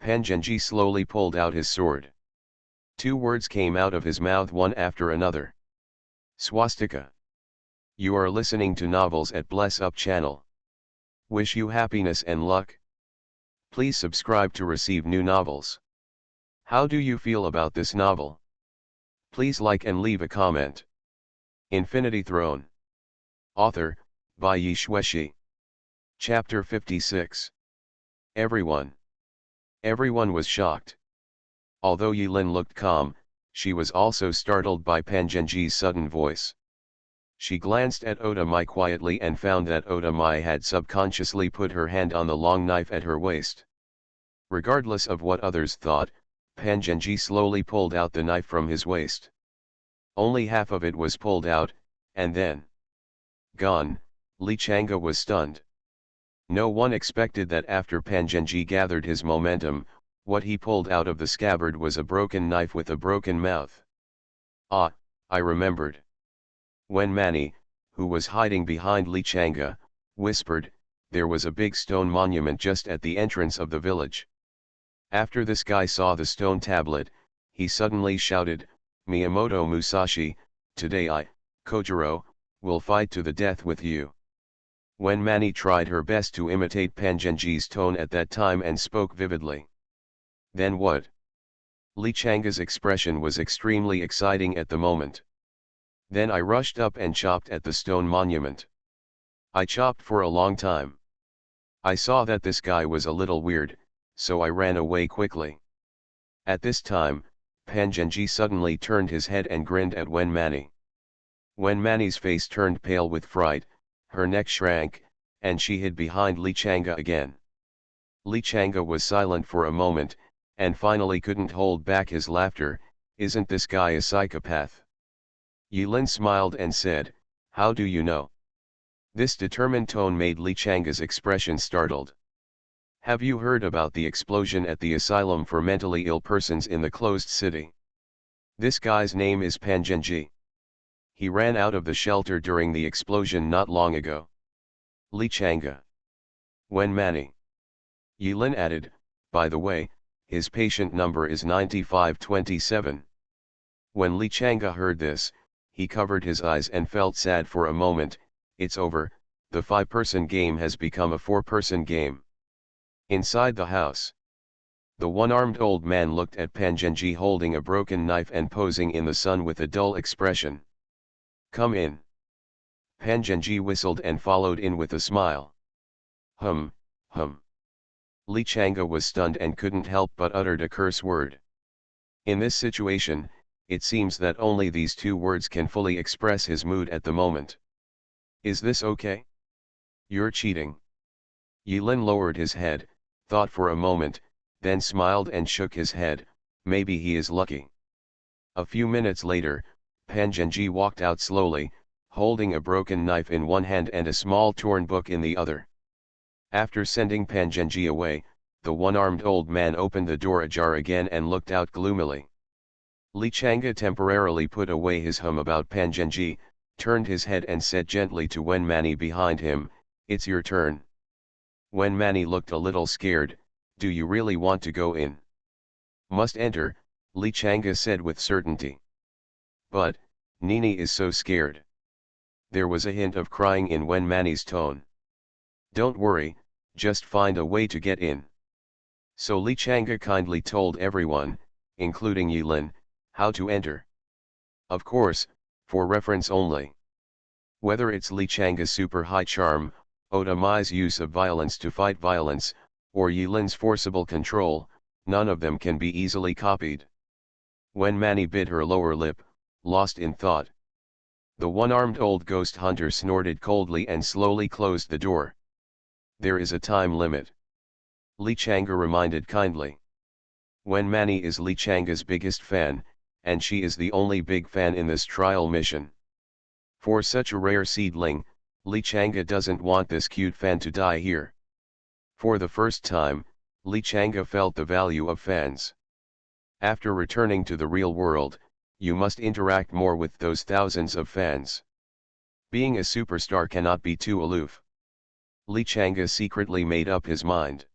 Pan Zhenji slowly pulled out his sword. Two words came out of his mouth one after another. Swastika. You are listening to novels at Bless Up channel. Wish you happiness and luck. Please subscribe to receive new novels. How do you feel about this novel? Please like and leave a comment. Infinity Throne. Author, by Yi Xueshi. Chapter 56. Everyone was shocked. Although Yilin looked calm, she was also startled by Pan Zhenji's sudden voice. She glanced at Oda Mai quietly and found that Oda Mai had subconsciously put her hand on the long knife at her waist. Regardless of what others thought, Pan Zhenji slowly pulled out the knife from his waist. Only half of it was pulled out, and then gone. Li Chang'e was stunned. No one expected that after Pan Zhenji gathered his momentum, what he pulled out of the scabbard was a broken knife with a broken mouth. I remembered. Wen Mani, who was hiding behind Li Chang'e, whispered, there was a big stone monument just at the entrance of the village. After this guy saw the stone tablet, he suddenly shouted, Miyamoto Musashi, today I, Kojiro, will fight to the death with you. Wen Mani tried her best to imitate Pan Zhenji's tone at that time and spoke vividly. Then what? Li Chang'e's expression was extremely exciting at the moment. Then I rushed up and chopped at the stone monument. I chopped for a long time. I saw that this guy was a little weird, so I ran away quickly. At this time, Pan Zhenji suddenly turned his head and grinned at Wen Mani. Wen Mani's face turned pale with fright, her neck shrank, and she hid behind Li Chang'e again. Li Chang'e was silent for a moment, and finally couldn't hold back his laughter. Isn't this guy a psychopath? Yilin smiled and said, how do you know? This determined tone made Li Chang'e's expression startled. Have you heard about the explosion at the asylum for mentally ill persons in the closed city? This guy's name is Pan Zhenji. He ran out of the shelter during the explosion not long ago. Li Chang'e. Wen Mani. Yilin added, by the way, his patient number is 9527. When Li Chang'e heard this, he covered his eyes and felt sad for a moment. It's over, the 5-person game has become a 4-person game. Inside the house, the one-armed old man looked at Pangenji holding a broken knife and posing in the sun with a dull expression. "Come in." Pangenji whistled and followed in with a smile. Hum. Li Changa was stunned and couldn't help but uttered a curse word. In this situation, it seems that only these two words can fully express his mood at the moment. "Is this okay? You're cheating." Yilin lowered his head, thought for a moment, then smiled and shook his head. "Maybe he is lucky." A few minutes later, Pangenji walked out slowly, holding a broken knife in one hand and a small torn book in the other. After sending Pangenji away, the one-armed old man opened the door ajar again and looked out gloomily. Li Changa temporarily put away his hum about Pangenji, turned his head and said gently to Wen Mani behind him, "It's your turn." Wen Mani looked a little scared. "Do you really want to go in?" "Must enter," Li Changa said with certainty. "But, Nini is so scared." There was a hint of crying in Wen Mani's tone. "Don't worry, just find a way to get in." So Li Changa kindly told everyone, including Yilin, how to enter. Of course, for reference only. Whether it's Li Changa's super high charm, Oda Mai's use of violence to fight violence, or Yilin's forcible control, none of them can be easily copied. When Mani bit her lower lip, lost in thought, the one-armed old ghost hunter snorted coldly and slowly closed the door. "There is a time limit," Li Changa reminded kindly. Wen Mani is Li Changa's biggest fan, and she is the only big fan in this trial mission. For such a rare seedling, Li Changa doesn't want this cute fan to die here. For the first time, Li Changa felt the value of fans. After returning to the real world, you must interact more with those thousands of fans. Being a superstar cannot be too aloof. Li Changa secretly made up his mind.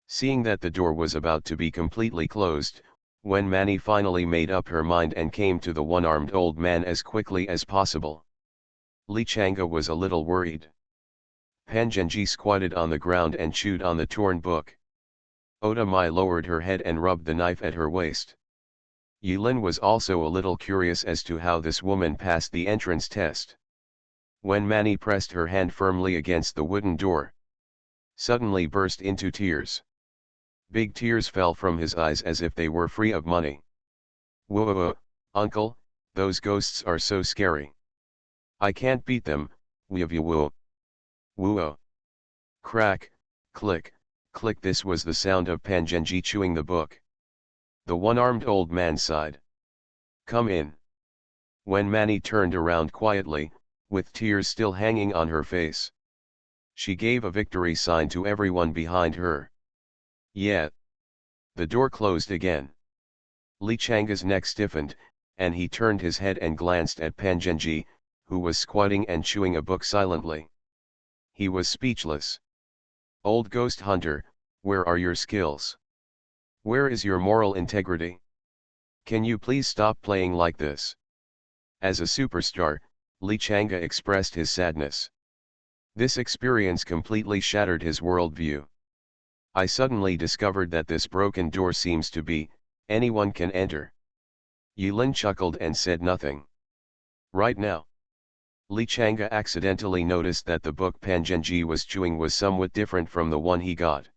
Seeing that the door was about to be completely closed, when Mani finally made up her mind and came to the one-armed old man as quickly as possible, Li Changa was a little worried. Pangenji squatted on the ground and chewed on the torn book. Oda Mai lowered her head and rubbed the knife at her waist. Yilin was also a little curious as to how this woman passed the entrance test. When Mani pressed her hand firmly against the wooden door, suddenly burst into tears. Big tears fell from his eyes as if they were free of money. "Whoa, uncle, those ghosts are so scary. I can't beat them, whoa. Whoa." Crack, click, click. This was the sound of Pangenji chewing the book. The one-armed old man sighed. "Come in." When Mani turned around quietly, with tears still hanging on her face, she gave a victory sign to everyone behind her. Yet, the door closed again. Li Changa's neck stiffened, and he turned his head and glanced at Pangenji, who was squatting and chewing a book silently. He was speechless. "Old ghost hunter, where are your skills? Where is your moral integrity? Can you please stop playing like this?" As a superstar, Li Changa expressed his sadness. This experience completely shattered his worldview. "I suddenly discovered that this broken door seems to be, anyone can enter." Yilin chuckled and said nothing. Right now, Li Changa accidentally noticed that the book Pangenji was chewing was somewhat different from the one he got.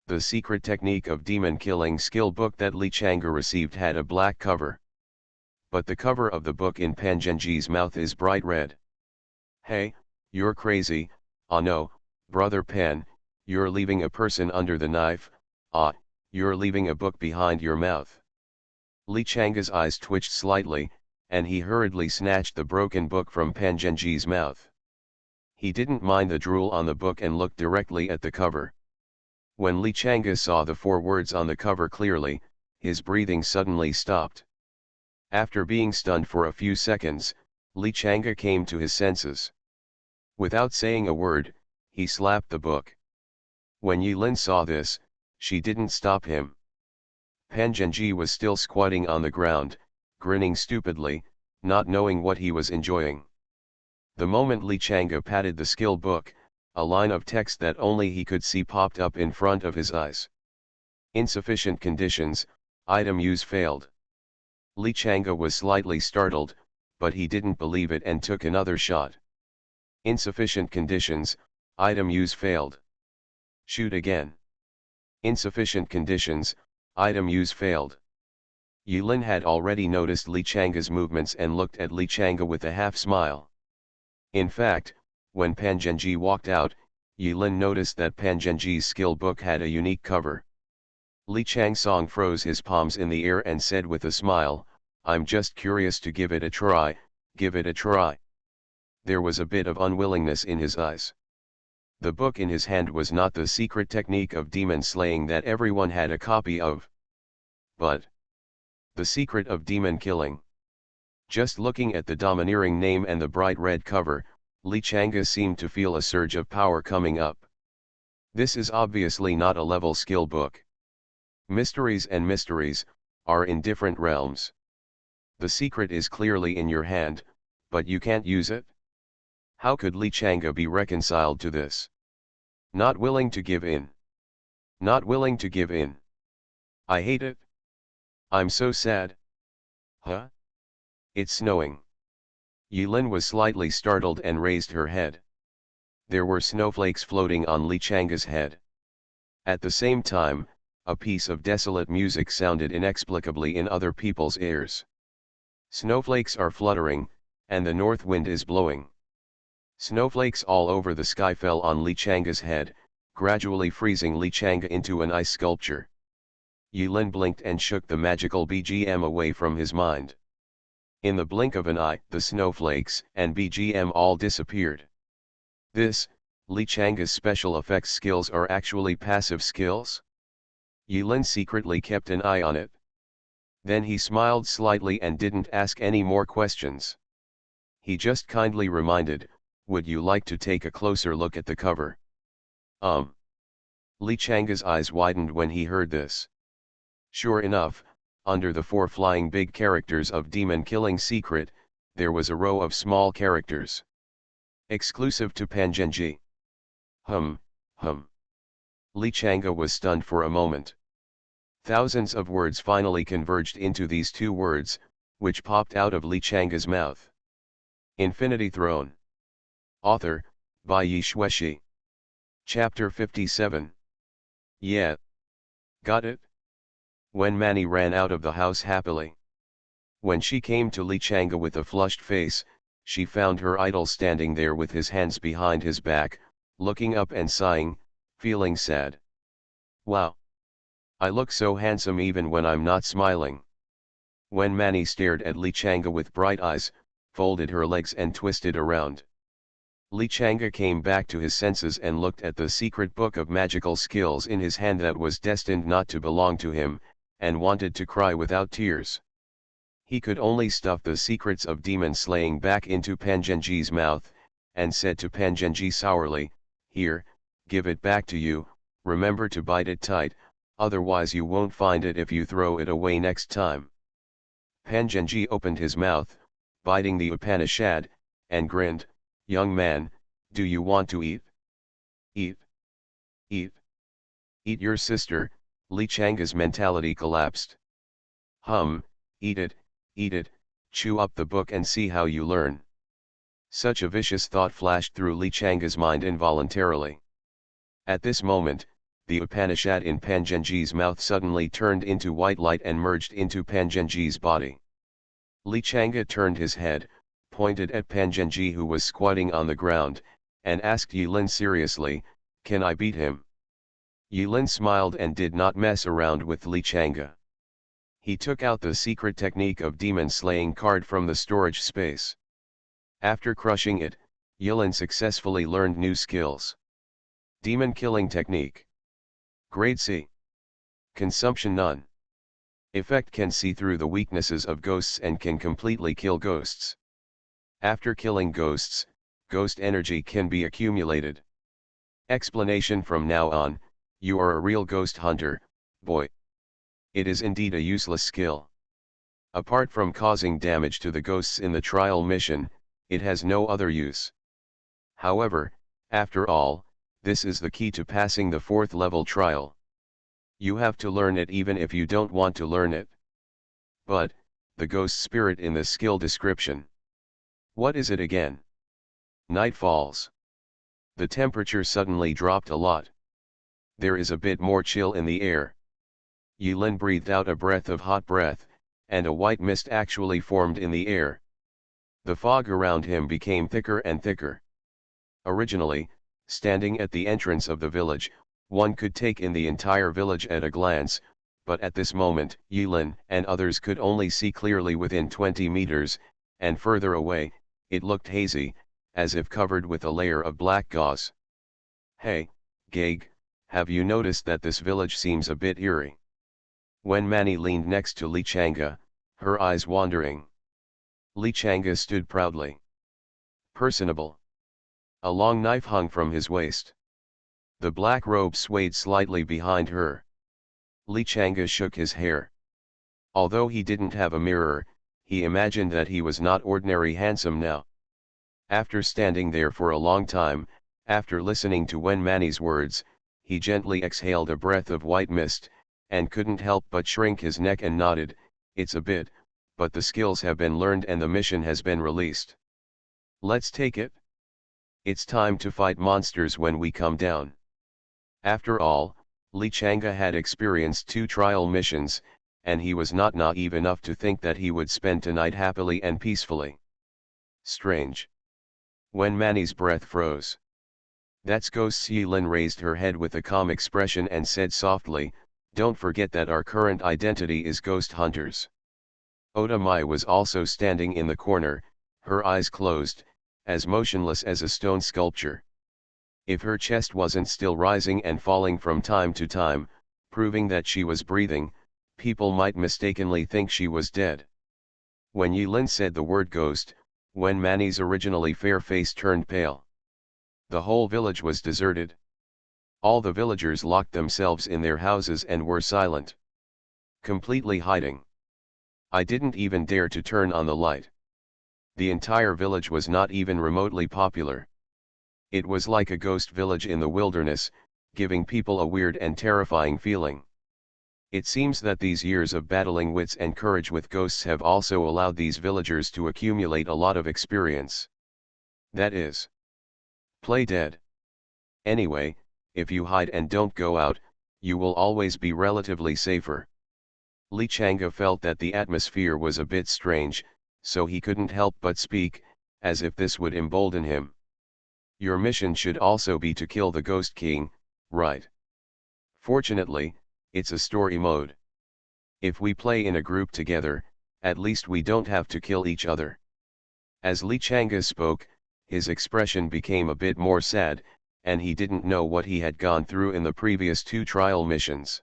The secret technique of demon killing skill book that Li Changa received had a black cover. But the cover of the book in Pangenji's mouth is bright red. "Hey, you're crazy, ah no, brother Pan, you're leaving a person under the knife, ah, you're leaving a book behind your mouth." Li Changa's eyes twitched slightly, and he hurriedly snatched the broken book from Pangenji's mouth. He didn't mind the drool on the book and looked directly at the cover. When Li Changa saw the 4 words on the cover clearly, his breathing suddenly stopped. After being stunned for a few seconds, Li Changa came to his senses. Without saying a word, he slapped the book. When Yilin saw this, she didn't stop him. Pangenji was still squatting on the ground, grinning stupidly, not knowing what he was enjoying. The moment Li Changa patted the skill book, a line of text that only he could see popped up in front of his eyes. Insufficient conditions, item use failed. Li Chang'e was slightly startled, but he didn't believe it and took another shot. Insufficient conditions, item use failed. Shoot again. Insufficient conditions, item use failed. Yulin had already noticed Li Chang'e's movements and looked at Li Chang'e with a half smile. In fact, when Pan Zhenji walked out, Yulin noticed that Pan Zhenji's skill book had a unique cover. Li Changsong froze his palms in the air and said with a smile, "I'm just curious to give it a try, give it a try." There was a bit of unwillingness in his eyes. The book in his hand was not the secret technique of demon slaying that everyone had a copy of, but the secret of demon killing. Just looking at the domineering name and the bright red cover, Li Chang'e seemed to feel a surge of power coming up. This is obviously not a level skill book. Mysteries and mysteries are in different realms. The secret is clearly in your hand, but you can't use it? How could Li Chang'e be reconciled to this? Not willing to give in. Not willing to give in. I hate it. I'm so sad. Huh? It's snowing. Yulin was slightly startled and raised her head. There were snowflakes floating on Li Chang'e's head. At the same time, a piece of desolate music sounded inexplicably in other people's ears. Snowflakes are fluttering, and the north wind is blowing. Snowflakes all over the sky fell on Li Chang'e's head, gradually freezing Li Chang'e into an ice sculpture. Yulin blinked and shook the magical BGM away from his mind. In the blink of an eye, the snowflakes and BGM all disappeared. This, Li Chang'e's special effects skills are actually passive skills? Yulin secretly kept an eye on it. Then he smiled slightly and didn't ask any more questions. He just kindly reminded, "Would you like to take a closer look at the cover?" Li Chang'e's eyes widened when he heard this. Sure enough, under the 4 flying big characters of Demon Killing Secret, there was a row of small characters. Exclusive to Pan Zhenji. Hum. Li Chang'e was stunned for a moment. Thousands of words finally converged into these 2 words, which popped out of Li Chang'e's mouth. Infinity Throne. Author, by Yi Xueshi. Chapter 57. Yeah. Got it? When Manny ran out of the house happily. When she came to Li Chang'e with a flushed face, she found her idol standing there with his hands behind his back, looking up and sighing, feeling sad. Wow! I look so handsome even when I'm not smiling. When Manny stared at Li Chang'e with bright eyes, folded her legs and twisted around. Li Chang'e came back to his senses and looked at the secret book of magical skills in his hand that was destined not to belong to him, and wanted to cry without tears. He could only stuff the secrets of demon slaying back into Pan Zhenji's mouth, and said to Pan Zhenji sourly, "Here, give it back to you, remember to bite it tight, otherwise you won't find it if you throw it away next time." Pan Zhenji opened his mouth, biting the Upanishad, and grinned, "Young man, do you want to eat? Eat. Eat. Eat your sister." Li Chang'e's mentality collapsed. Eat it, chew up the book and see how you learn. Such a vicious thought flashed through Li Chang'e's mind involuntarily. At this moment, the Upanishad in Pan Zhenji's mouth suddenly turned into white light and merged into Pan Zhenji's body. Li Chang'e turned his head, pointed at Pan Zhenji who was squatting on the ground, and asked Yulin seriously, "Can I beat him?" Yulin smiled and did not mess around with Li Chang'e. He took out the secret technique of demon slaying card from the storage space. After crushing it, Yulin successfully learned new skills. Demon killing technique. Grade C. Consumption none. Effect can see through the weaknesses of ghosts and can completely kill ghosts. After killing ghosts, ghost energy can be accumulated. Explanation: from now on, you are a real ghost hunter, boy. It is indeed a useless skill. Apart from causing damage to the ghosts in the trial mission, it has no other use. However, after all, This is the key to passing the 4th level trial. You have to learn it even if you don't want to learn it. But, the ghost spirit in the skill description. What is it again? Night falls. The temperature suddenly dropped a lot. There is a bit more chill in the air. Yulin breathed out a breath of hot breath, and a white mist actually formed in the air. The fog around him became thicker and thicker. Originally, standing at the entrance of the village, one could take in the entire village at a glance, but at this moment, Yulin and others could only see clearly within 20 meters, and further away, it looked hazy, as if covered with a layer of black gauze. Hey, Gage, have you noticed that this village seems a bit eerie? When Mani leaned next to Li Changa, her eyes wandering. Li Changa stood proudly. Personable. A long knife hung from his waist. The black robe swayed slightly behind her. Li Changa shook his hair. Although he didn't have a mirror, he imagined that he was not ordinary handsome now. After standing there for a long time, after listening to Wen Mani's words, he gently exhaled a breath of white mist, and couldn't help but shrink his neck and nodded, "It's a bit, but the skills have been learned and the mission has been released. Let's take it. It's time to fight monsters when we come down." After all, Li Changa had experienced 2 trial missions, and he was not naive enough to think that he would spend tonight happily and peacefully. Strange. When Mani's breath froze. "That's Ghosts." Yulin raised her head with a calm expression and said softly, "Don't forget that our current identity is ghost hunters." Oda Mai was also standing in the corner, her eyes closed, as motionless as a stone sculpture. If her chest wasn't still rising and falling from time to time, proving that she was breathing, people might mistakenly think she was dead. When Yulin said the word ghost, when Mani's originally fair face turned pale. The whole village was deserted. All the villagers locked themselves in their houses and were silent. Completely hiding. I didn't even dare to turn on the light. The entire village was not even remotely popular. It was like a ghost village in the wilderness, giving people a weird and terrifying feeling. It seems that these years of battling wits and courage with ghosts have also allowed these villagers to accumulate a lot of experience. That is, play dead. Anyway, if you hide and don't go out, you will always be relatively safer. Li Changa felt that the atmosphere was a bit strange, so he couldn't help but speak, as if this would embolden him. Your mission should also be to kill the Ghost King, right? Fortunately, it's a story mode. If we play in a group together, at least we don't have to kill each other. As Li Changa spoke, his expression became a bit more sad, and he didn't know what he had gone through in the previous 2 trial missions.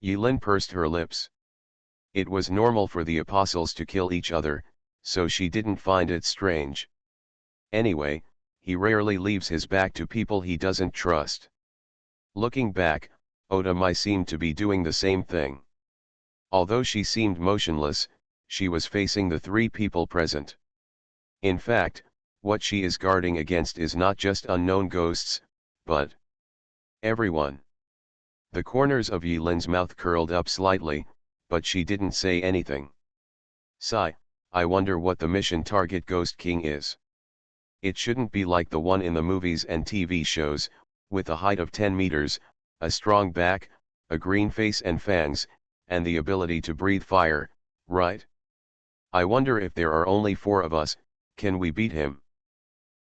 Yulin pursed her lips. It was normal for the apostles to kill each other, so she didn't find it strange. Anyway, he rarely leaves his back to people he doesn't trust. Looking back, Oda Mai seemed to be doing the same thing. Although she seemed motionless, she was facing the 3 people present. In fact, what she is guarding against is not just unknown ghosts, but everyone. The corners of Yulin's mouth curled up slightly, but she didn't say anything. "Sigh, I wonder what the mission target Ghost King is. It shouldn't be like the one in the movies and TV shows, with a height of 10 meters, a strong back, a green face and fangs, and the ability to breathe fire, right? I wonder if there are only 4 of us, can we beat him?"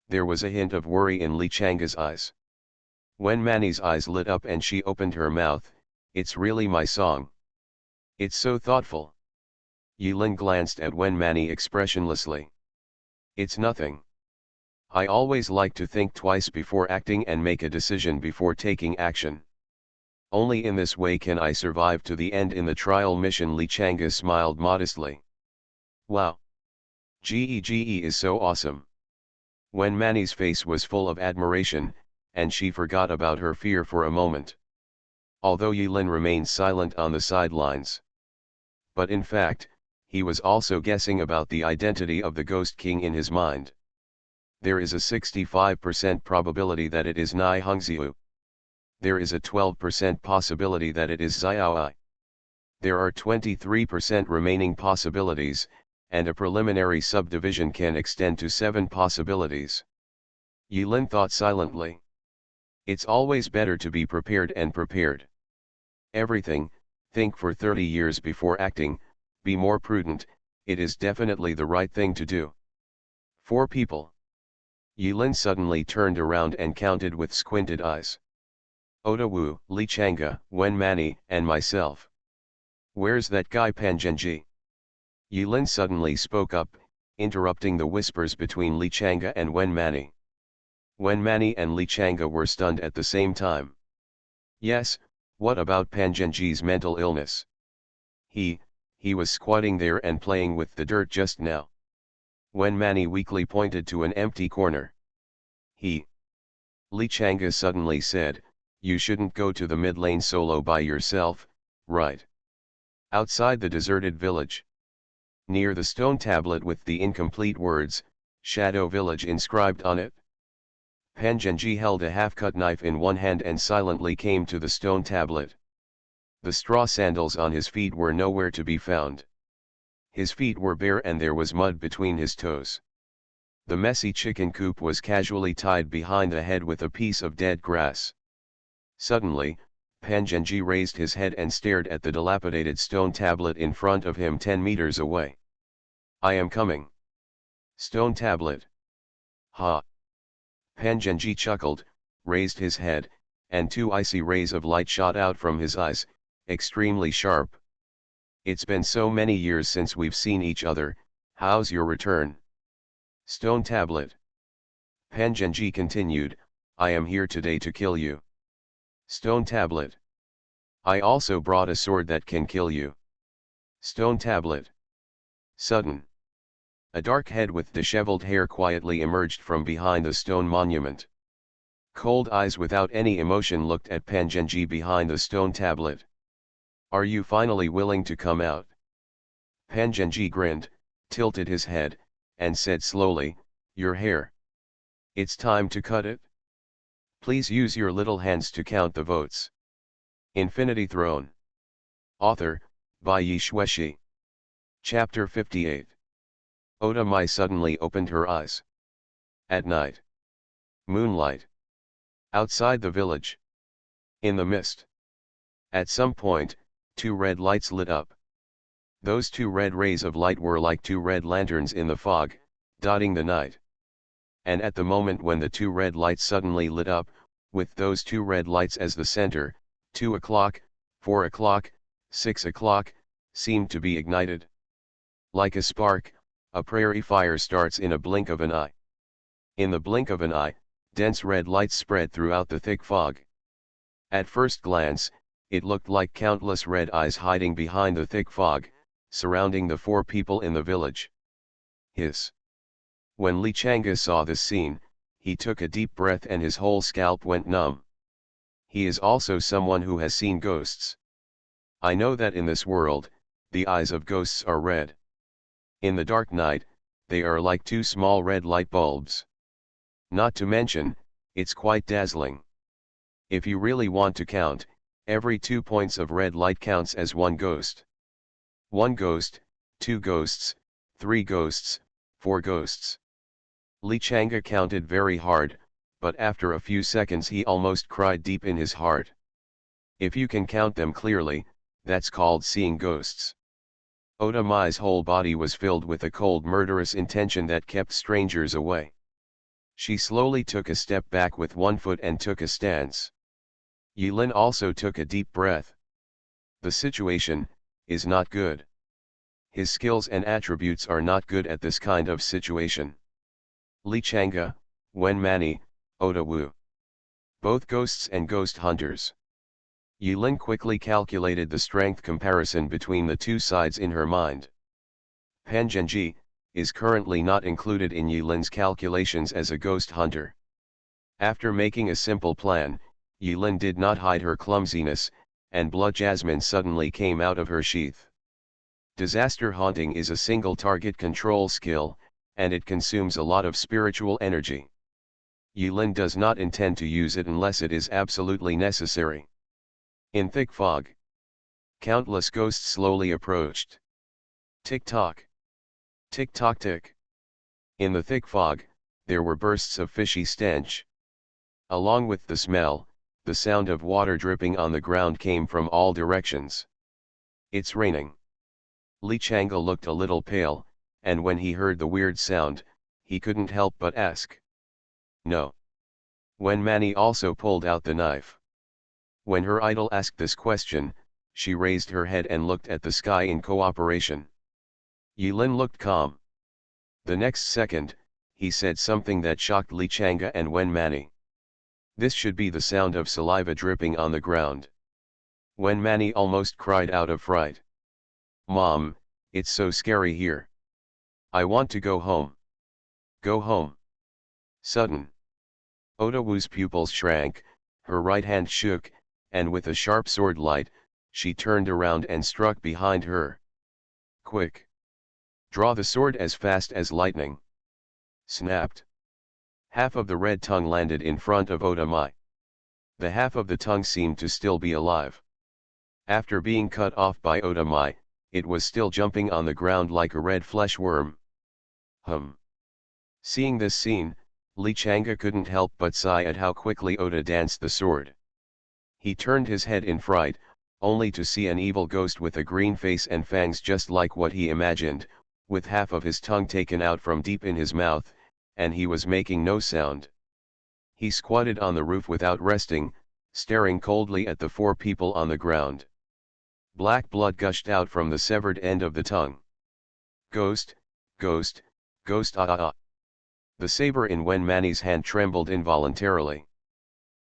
There was a hint of worry in Li Changa's eyes. When Mani's eyes lit up and she opened her mouth, "It's really my song. It's so thoughtful." Yulin glanced at Wen Mani expressionlessly. "It's nothing. I always like to think twice before acting and make a decision before taking action. Only in this way can I survive to the end in the trial mission." Li Changa smiled modestly. "Wow. Gege is so awesome." Wen Mani's face was full of admiration, and she forgot about her fear for a moment. Although Yulin remained silent on the sidelines. But in fact, he was also guessing about the identity of the Ghost King in his mind. There is a 65% probability that it is Nai Hungziu. There is a 12% possibility that it is Xiaoai. There are 23% remaining possibilities, and a preliminary subdivision can extend to 7 possibilities. Yilin thought silently. It's always better to be prepared and prepared. Everything, think for 30 years before acting, be more prudent, it is definitely the right thing to do. 4 people. Yilin suddenly turned around and counted with squinted eyes. Oda Wu, Li Chang'e, Wen Mani, and myself. Where's that guy Pan Zhenji? Yilin suddenly spoke up, interrupting the whispers between Li Chang'e and Wen Mani. Wen Mani and Li Chang'e were stunned at the same time. Yes, what about Pan Zhenji's mental illness? He was squatting there and playing with the dirt just now. Wen Mani weakly pointed to an empty corner. Li Chang'e suddenly said, you shouldn't go to the mid lane solo by yourself, right? Outside the deserted village. Near the stone tablet with the incomplete words, Shadow Village inscribed on it. Pan Zhenji held a half-cut knife in one hand and silently came to the stone tablet. The straw sandals on his feet were nowhere to be found. His feet were bare and there was mud between his toes. The messy chicken coop was casually tied behind the head with a piece of dead grass. Suddenly, Pan Zhenji raised his head and stared at the dilapidated stone tablet in front of him 10 meters away. I am coming. Stone tablet. Ha! Pan Zhenji chuckled, raised his head, and 2 icy rays of light shot out from his eyes, extremely sharp. It's been so many years since we've seen each other, how's your return? Stone tablet. Pan Zhenji continued, I am here today to kill you. Stone tablet. I also brought a sword that can kill you. Stone tablet. Sudden. A dark head with disheveled hair quietly emerged from behind the stone monument. Cold eyes without any emotion looked at Pan Zhenji behind the stone tablet. Are you finally willing to come out? Pan Zhenji grinned, tilted his head, and said slowly, your hair. It's time to cut it. Please use your little hands to count the votes. Infinity Throne. Author, by Yi Shueshi. Chapter 58. Oda Mai suddenly opened her eyes. At night. Moonlight. Outside the village. In the mist. At some point, 2 red lights lit up. Those 2 red rays of light were like 2 red lanterns in the fog, dotting the night. And at the moment when the 2 red lights suddenly lit up, with those 2 red lights as the center, 2 o'clock, 4 o'clock, 6 o'clock, seemed to be ignited. Like a spark, a prairie fire starts in a blink of an eye. In the blink of an eye, dense red lights spread throughout the thick fog. At first glance, it looked like countless red eyes hiding behind the thick fog, surrounding the 4 people in the village. Hiss. When Li Chang'e saw this scene, he took a deep breath and his whole scalp went numb. He is also someone who has seen ghosts. I know that in this world, the eyes of ghosts are red. In the dark night, they are like 2 small red light bulbs. Not to mention, it's quite dazzling. If you really want to count, every 2 points of red light counts as 1 ghost. 1 ghost, 2 ghosts, 3 ghosts, 4 ghosts. Li Chang'e counted very hard, but after a few seconds he almost cried deep in his heart. If you can count them clearly, that's called seeing ghosts. Oda Mai's whole body was filled with a cold murderous intention that kept strangers away. She slowly took a step back with 1 foot and took a stance. Yilin also took a deep breath. The situation is not good. His skills and attributes are not good at this kind of situation. Li Chang'e, Wen Mani, Oda Wu. Both ghosts and ghost hunters. Yilin quickly calculated the strength comparison between the 2 sides in her mind. Pan Zhenji is currently not included in Yilin's calculations as a ghost hunter. After making a simple plan, Yilin did not hide her clumsiness, and Blood Jasmine suddenly came out of her sheath. Disaster Haunting is a single target control skill, and it consumes a lot of spiritual energy. Yulin does not intend to use it unless it is absolutely necessary. In thick fog, countless ghosts slowly approached. Tick-tock. Tick-tock-tick. In the thick fog, there were bursts of fishy stench. Along with the smell, the sound of water dripping on the ground came from all directions. It's raining. Li Chang'e looked a little pale, and when he heard the weird sound, he couldn't help but ask. No. Wen Mani also pulled out the knife. When her idol asked this question, she raised her head and looked at the sky in cooperation. Yilin looked calm. The next second, he said something that shocked Li Chang'e and Wen Mani. This should be the sound of saliva dripping on the ground. Wen Mani almost cried out of fright. Mom, it's so scary here. I want to go home. Go home. Sudden. Oda Wu's pupils shrank, her right hand shook, and with a sharp sword light, she turned around and struck behind her. Quick! Draw the sword as fast as lightning. Snapped. Half of the red tongue landed in front of Oda Mai. The half of the tongue seemed to still be alive. After being cut off by Oda Mai, it was still jumping on the ground like a red flesh worm. Seeing this scene, Li Chang'e couldn't help but sigh at how quickly Oda danced the sword. He turned his head in fright, only to see an evil ghost with a green face and fangs just like what he imagined, with half of his tongue taken out from deep in his mouth, and he was making no sound. He squatted on the roof without resting, staring coldly at the four people on the ground. Black blood gushed out from the severed end of the tongue. Ghost, ghost, ghost ah ah ah. The saber in Wen Mani's hand trembled involuntarily.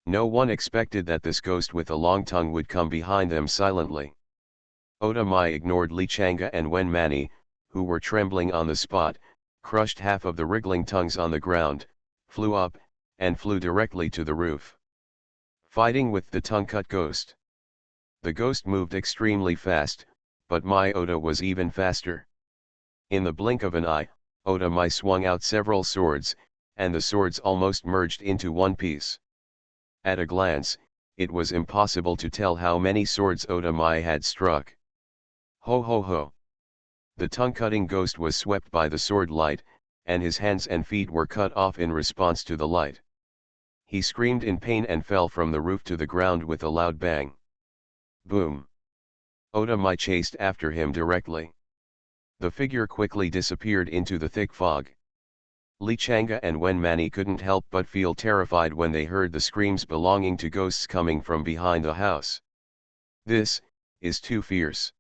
No one expected that this ghost with a long tongue would come behind them silently. Oda Mai ignored Li Chang'e and Wen Mani, who were trembling on the spot, crushed half of the wriggling tongues on the ground, flew up, and flew directly to the roof. Fighting with the tongue-cut ghost. The ghost moved extremely fast, but Mai Oda was even faster. In the blink of an eye, Oda Mai swung out several swords, and the swords almost merged into one piece. At a glance, it was impossible to tell how many swords Oda Mai had struck. Ho ho ho! The tongue-cutting ghost was swept by the sword light, and his hands and feet were cut off in response to the light. He screamed in pain and fell from the roof to the ground with a loud bang. Boom! Oda Mai chased after him directly. The figure quickly disappeared into the thick fog. Li Chang'e and Wen Mani couldn't help but feel terrified when they heard the screams belonging to ghosts coming from behind the house. This is too fierce.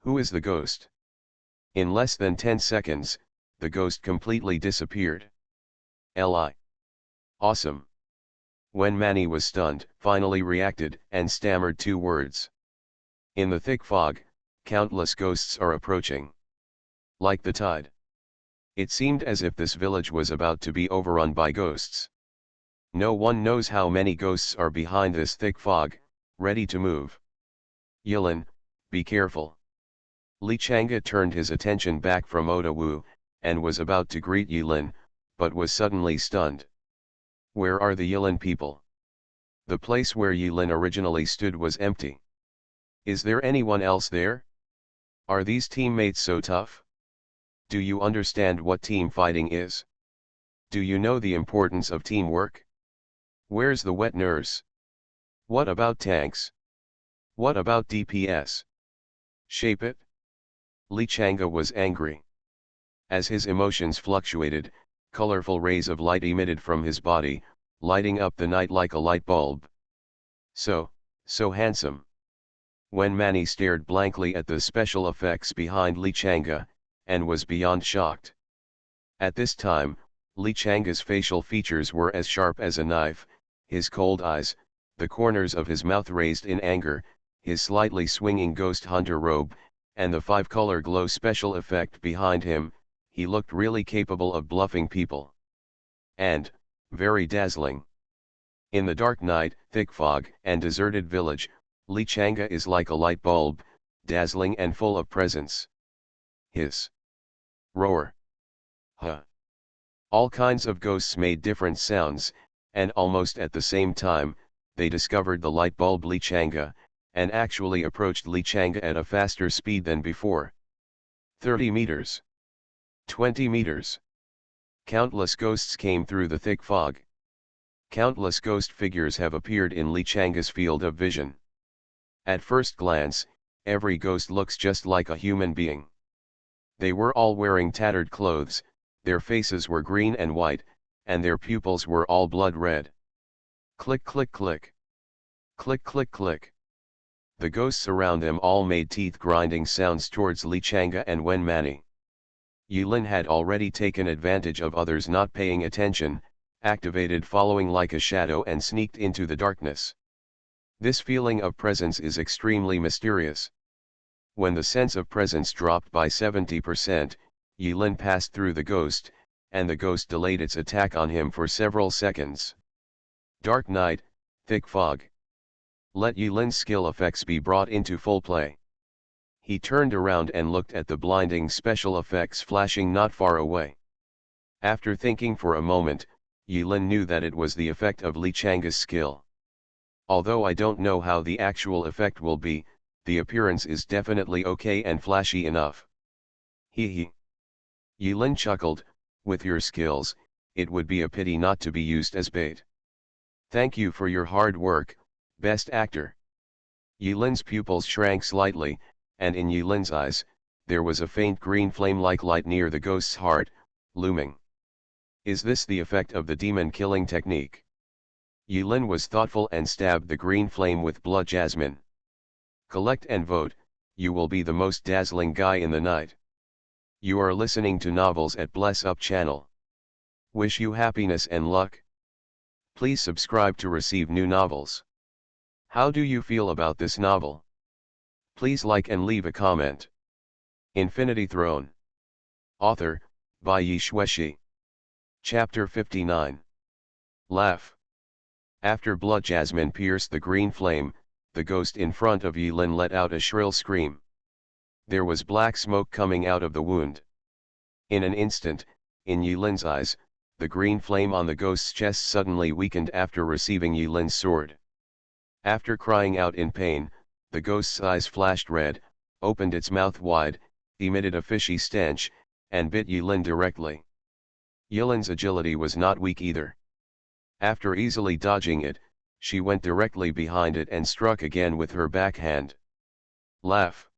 Who is the ghost? In less than 10 seconds, the ghost completely disappeared. Li. Awesome. Wen Mani was stunned, finally reacted, and stammered two words. In the thick fog, countless ghosts are approaching. Like the tide. It seemed as if this village was about to be overrun by ghosts. No one knows how many ghosts are behind this thick fog, ready to move. Yilin, be careful. Li Chang'e turned his attention back from Oda Wu, and was about to greet Yilin, but was suddenly stunned. Where are the Yilin people? The place where Yilin originally stood was empty. Is there anyone else there? Are these teammates so tough? Do you understand what team fighting is? Do you know the importance of teamwork? Where's the wet nurse? What about tanks? What about DPS? Shape it? Li Chang'e was angry. As his emotions fluctuated, colorful rays of light emitted from his body, lighting up the night like a light bulb. So handsome. Wen Mani stared blankly at the special effects behind Li Chang'e, and was beyond shocked. At this time, Li Chang'e's facial features were as sharp as a knife, his cold eyes, the corners of his mouth raised in anger, his slightly swinging ghost hunter robe, and the 5-color glow special effect behind him. He looked really capable of bluffing people. And, very dazzling. In the dark night, thick fog, and deserted village, Li Chang'e is like a light bulb, dazzling and full of presence. Hiss. Roar. Huh. All kinds of ghosts made different sounds, and almost at the same time, they discovered the light bulb Lichanga, and actually approached Lichanga at a faster speed than before. 30 meters. 20 meters. Countless ghosts came through the thick fog. Countless ghost figures have appeared in Lichanga's field of vision. At first glance, every ghost looks just like a human being. They were all wearing tattered clothes, their faces were green and white, and their pupils were all blood red. Click click click. Click click click. The ghosts around them all made teeth-grinding sounds towards Lichanga and Wenmani. Yulin had already taken advantage of others not paying attention, activated following like a shadow and sneaked into the darkness. This feeling of presence is extremely mysterious. When the sense of presence dropped by 70%, Yulin passed through the ghost, and the ghost delayed its attack on him for several seconds. Dark night, thick fog. Let Yulin's skill effects be brought into full play. He turned around and looked at the blinding special effects flashing not far away. After thinking for a moment, Yulin knew that it was the effect of Lichanga's skill. Although I don't know how the actual effect will be, the appearance is definitely okay and flashy enough. Hee. Yulin chuckled, with your skills, it would be a pity not to be used as bait. Thank you for your hard work, best actor. Yulin's pupils shrank slightly, and in Yulin's eyes, there was a faint green flame-like light near the ghost's heart, looming. Is this the effect of the demon-killing technique? Yulin was thoughtful and stabbed the green flame with blood jasmine. Collect and vote, you will be the most dazzling guy in the night. You are listening to Novels at Bless Up channel. Wish you happiness and luck. Please subscribe to receive new novels. How do you feel about this novel? Please like and leave a comment. Infinity Throne. Author, by Yi Shueshi. Chapter 59. Laugh. After blood jasmine pierced the green flame, the ghost in front of Yulin let out a shrill scream. There was black smoke coming out of the wound. In an instant, in Yulin's eyes, the green flame on the ghost's chest suddenly weakened after receiving Yulin's sword. After crying out in pain, the ghost's eyes flashed red, opened its mouth wide, emitted a fishy stench, and bit Yulin directly. Yulin's agility was not weak either. After easily dodging it, she went directly behind it and struck again with her backhand. Laugh.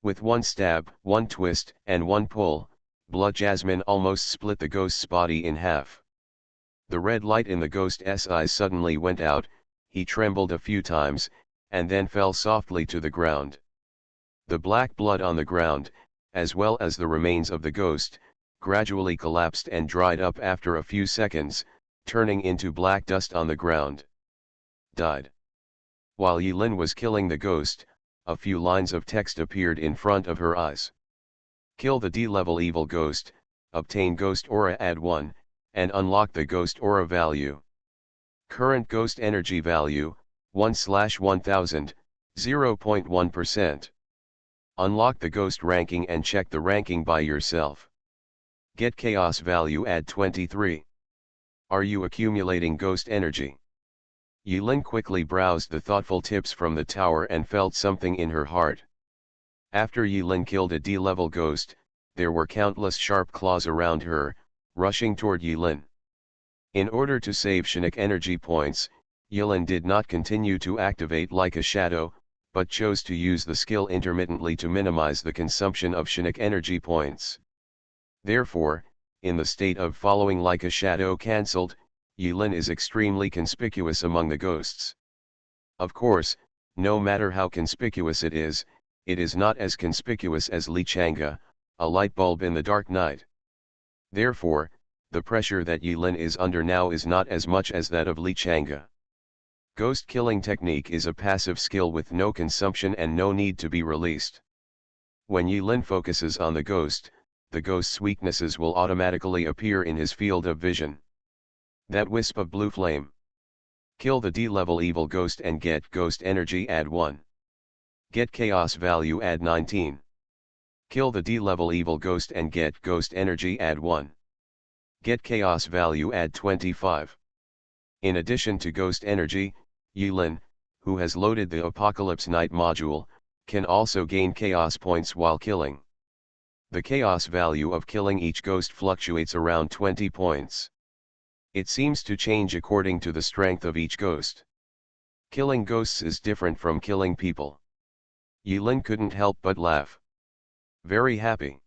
With one stab, one twist, and one pull, blood jasmine almost split the ghost's body in half. The red light in the ghost's eyes suddenly went out, he trembled a few times, and then fell softly to the ground. The black blood on the ground, as well as the remains of the ghost, gradually collapsed and dried up after a few seconds, turning into black dust on the ground. Died. While Yulin was killing the ghost, a few lines of text appeared in front of her eyes. Kill the D-level evil ghost, obtain ghost aura add 1, and unlock the ghost aura value. Current ghost energy value, 1/1000, 0.1%. Unlock the ghost ranking and check the ranking by yourself. Get chaos value add 23. Are you accumulating ghost energy? Yulin quickly browsed the thoughtful tips from the tower and felt something in her heart. After Yulin killed a D-level ghost, there were countless sharp claws around her, rushing toward Yulin. In order to save Shinik energy points, Yulin did not continue to activate like a shadow, but chose to use the skill intermittently to minimize the consumption of Shinik energy points. Therefore, in the state of following like a shadow cancelled, Yulin is extremely conspicuous among the ghosts. Of course, no matter how conspicuous it is not as conspicuous as Lichanga, a light bulb in the dark night. Therefore, the pressure that Yulin is under now is not as much as that of Lichanga. Ghost killing technique is a passive skill with no consumption and no need to be released. When Yulin focuses on the ghost's weaknesses will automatically appear in his field of vision. That wisp of blue flame. Kill the D-level evil ghost and get ghost energy add 1. Get chaos value add 19. Kill the D-level evil ghost and get ghost energy add 1. Get chaos value, add 25. In addition to ghost energy, Yulin, who has loaded the Apocalypse Night module, can also gain chaos points while killing. The chaos value of killing each ghost fluctuates around 20 points. It seems to change according to the strength of each ghost. Killing ghosts is different from killing people. Yulin couldn't help but laugh. Very happy.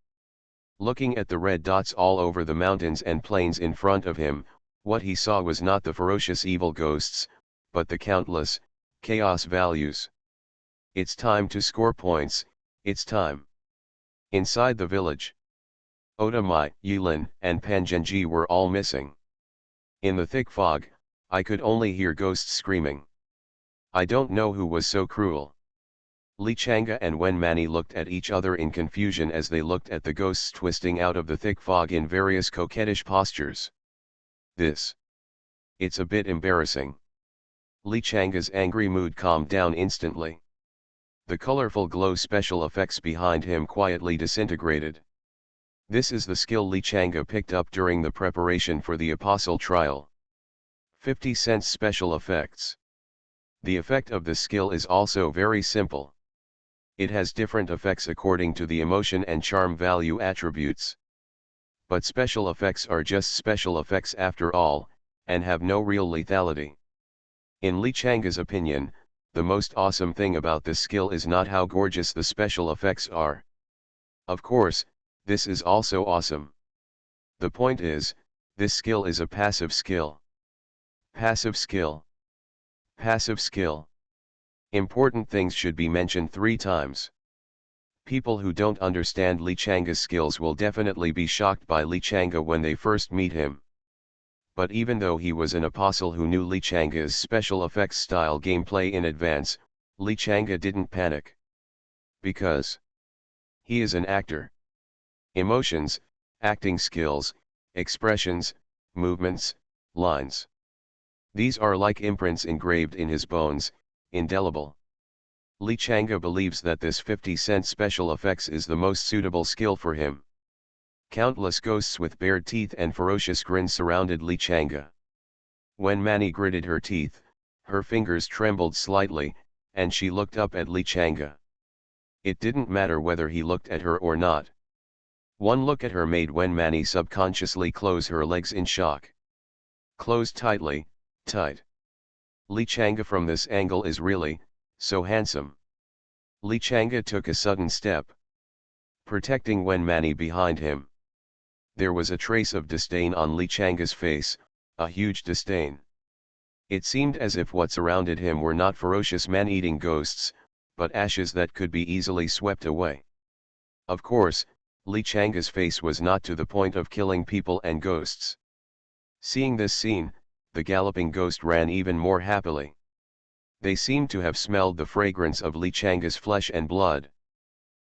Looking at the red dots all over the mountains and plains in front of him, what he saw was not the ferocious evil ghosts, but the countless, chaos values. It's time to score points, it's time. Inside the village, Otamai, Yulin, and Pangenji were all missing. In the thick fog, I could only hear ghosts screaming. I don't know who was so cruel. Li Chang'e and Wen Mani looked at each other in confusion as they looked at the ghosts twisting out of the thick fog in various coquettish postures. It's a bit embarrassing. Li Chang'e's angry mood calmed down instantly. The colorful glow special effects behind him quietly disintegrated. This is the skill Li Chang'e picked up during the preparation for the Apostle trial. 50 cents special effects. The effect of this skill is also very simple. It has different effects according to the emotion and charm value attributes. But special effects are just special effects after all, and have no real lethality. In Li Chang'e's opinion, the most awesome thing about this skill is not how gorgeous the special effects are. Of course, this is also awesome. The point is, this skill is a passive skill. Passive skill. Passive skill. Important things should be mentioned 3 times. People who don't understand Li Chang'e's skills will definitely be shocked by Li Chang'e when they first meet him. But even though he was an apostle who knew Li Chang'e's special effects style gameplay in advance, Li Chang'e didn't panic. Because he is an actor. Emotions, acting skills, expressions, movements, lines. These are like imprints engraved in his bones, indelible. Li Chang'e believes that this 50 cent special effects is the most suitable skill for him. Countless ghosts with bared teeth and ferocious grins surrounded Li Chang'e. When Mani gritted her teeth, her fingers trembled slightly, and she looked up at Li Chang'e. It didn't matter whether he looked at her or not. One look at her made Wen Mani subconsciously close her legs in shock. Closed tightly, tight. Li Chang'e from this angle is really, so handsome. Li Chang'e took a sudden step, protecting Wen Mani behind him. There was a trace of disdain on Li Chang'e's face, a huge disdain. It seemed as if what surrounded him were not ferocious man-eating ghosts, but ashes that could be easily swept away. Of course, Li Chang'e's face was not to the point of killing people and ghosts. Seeing this scene, the galloping ghost ran even more happily. They seemed to have smelled the fragrance of Li Chang'e's flesh and blood.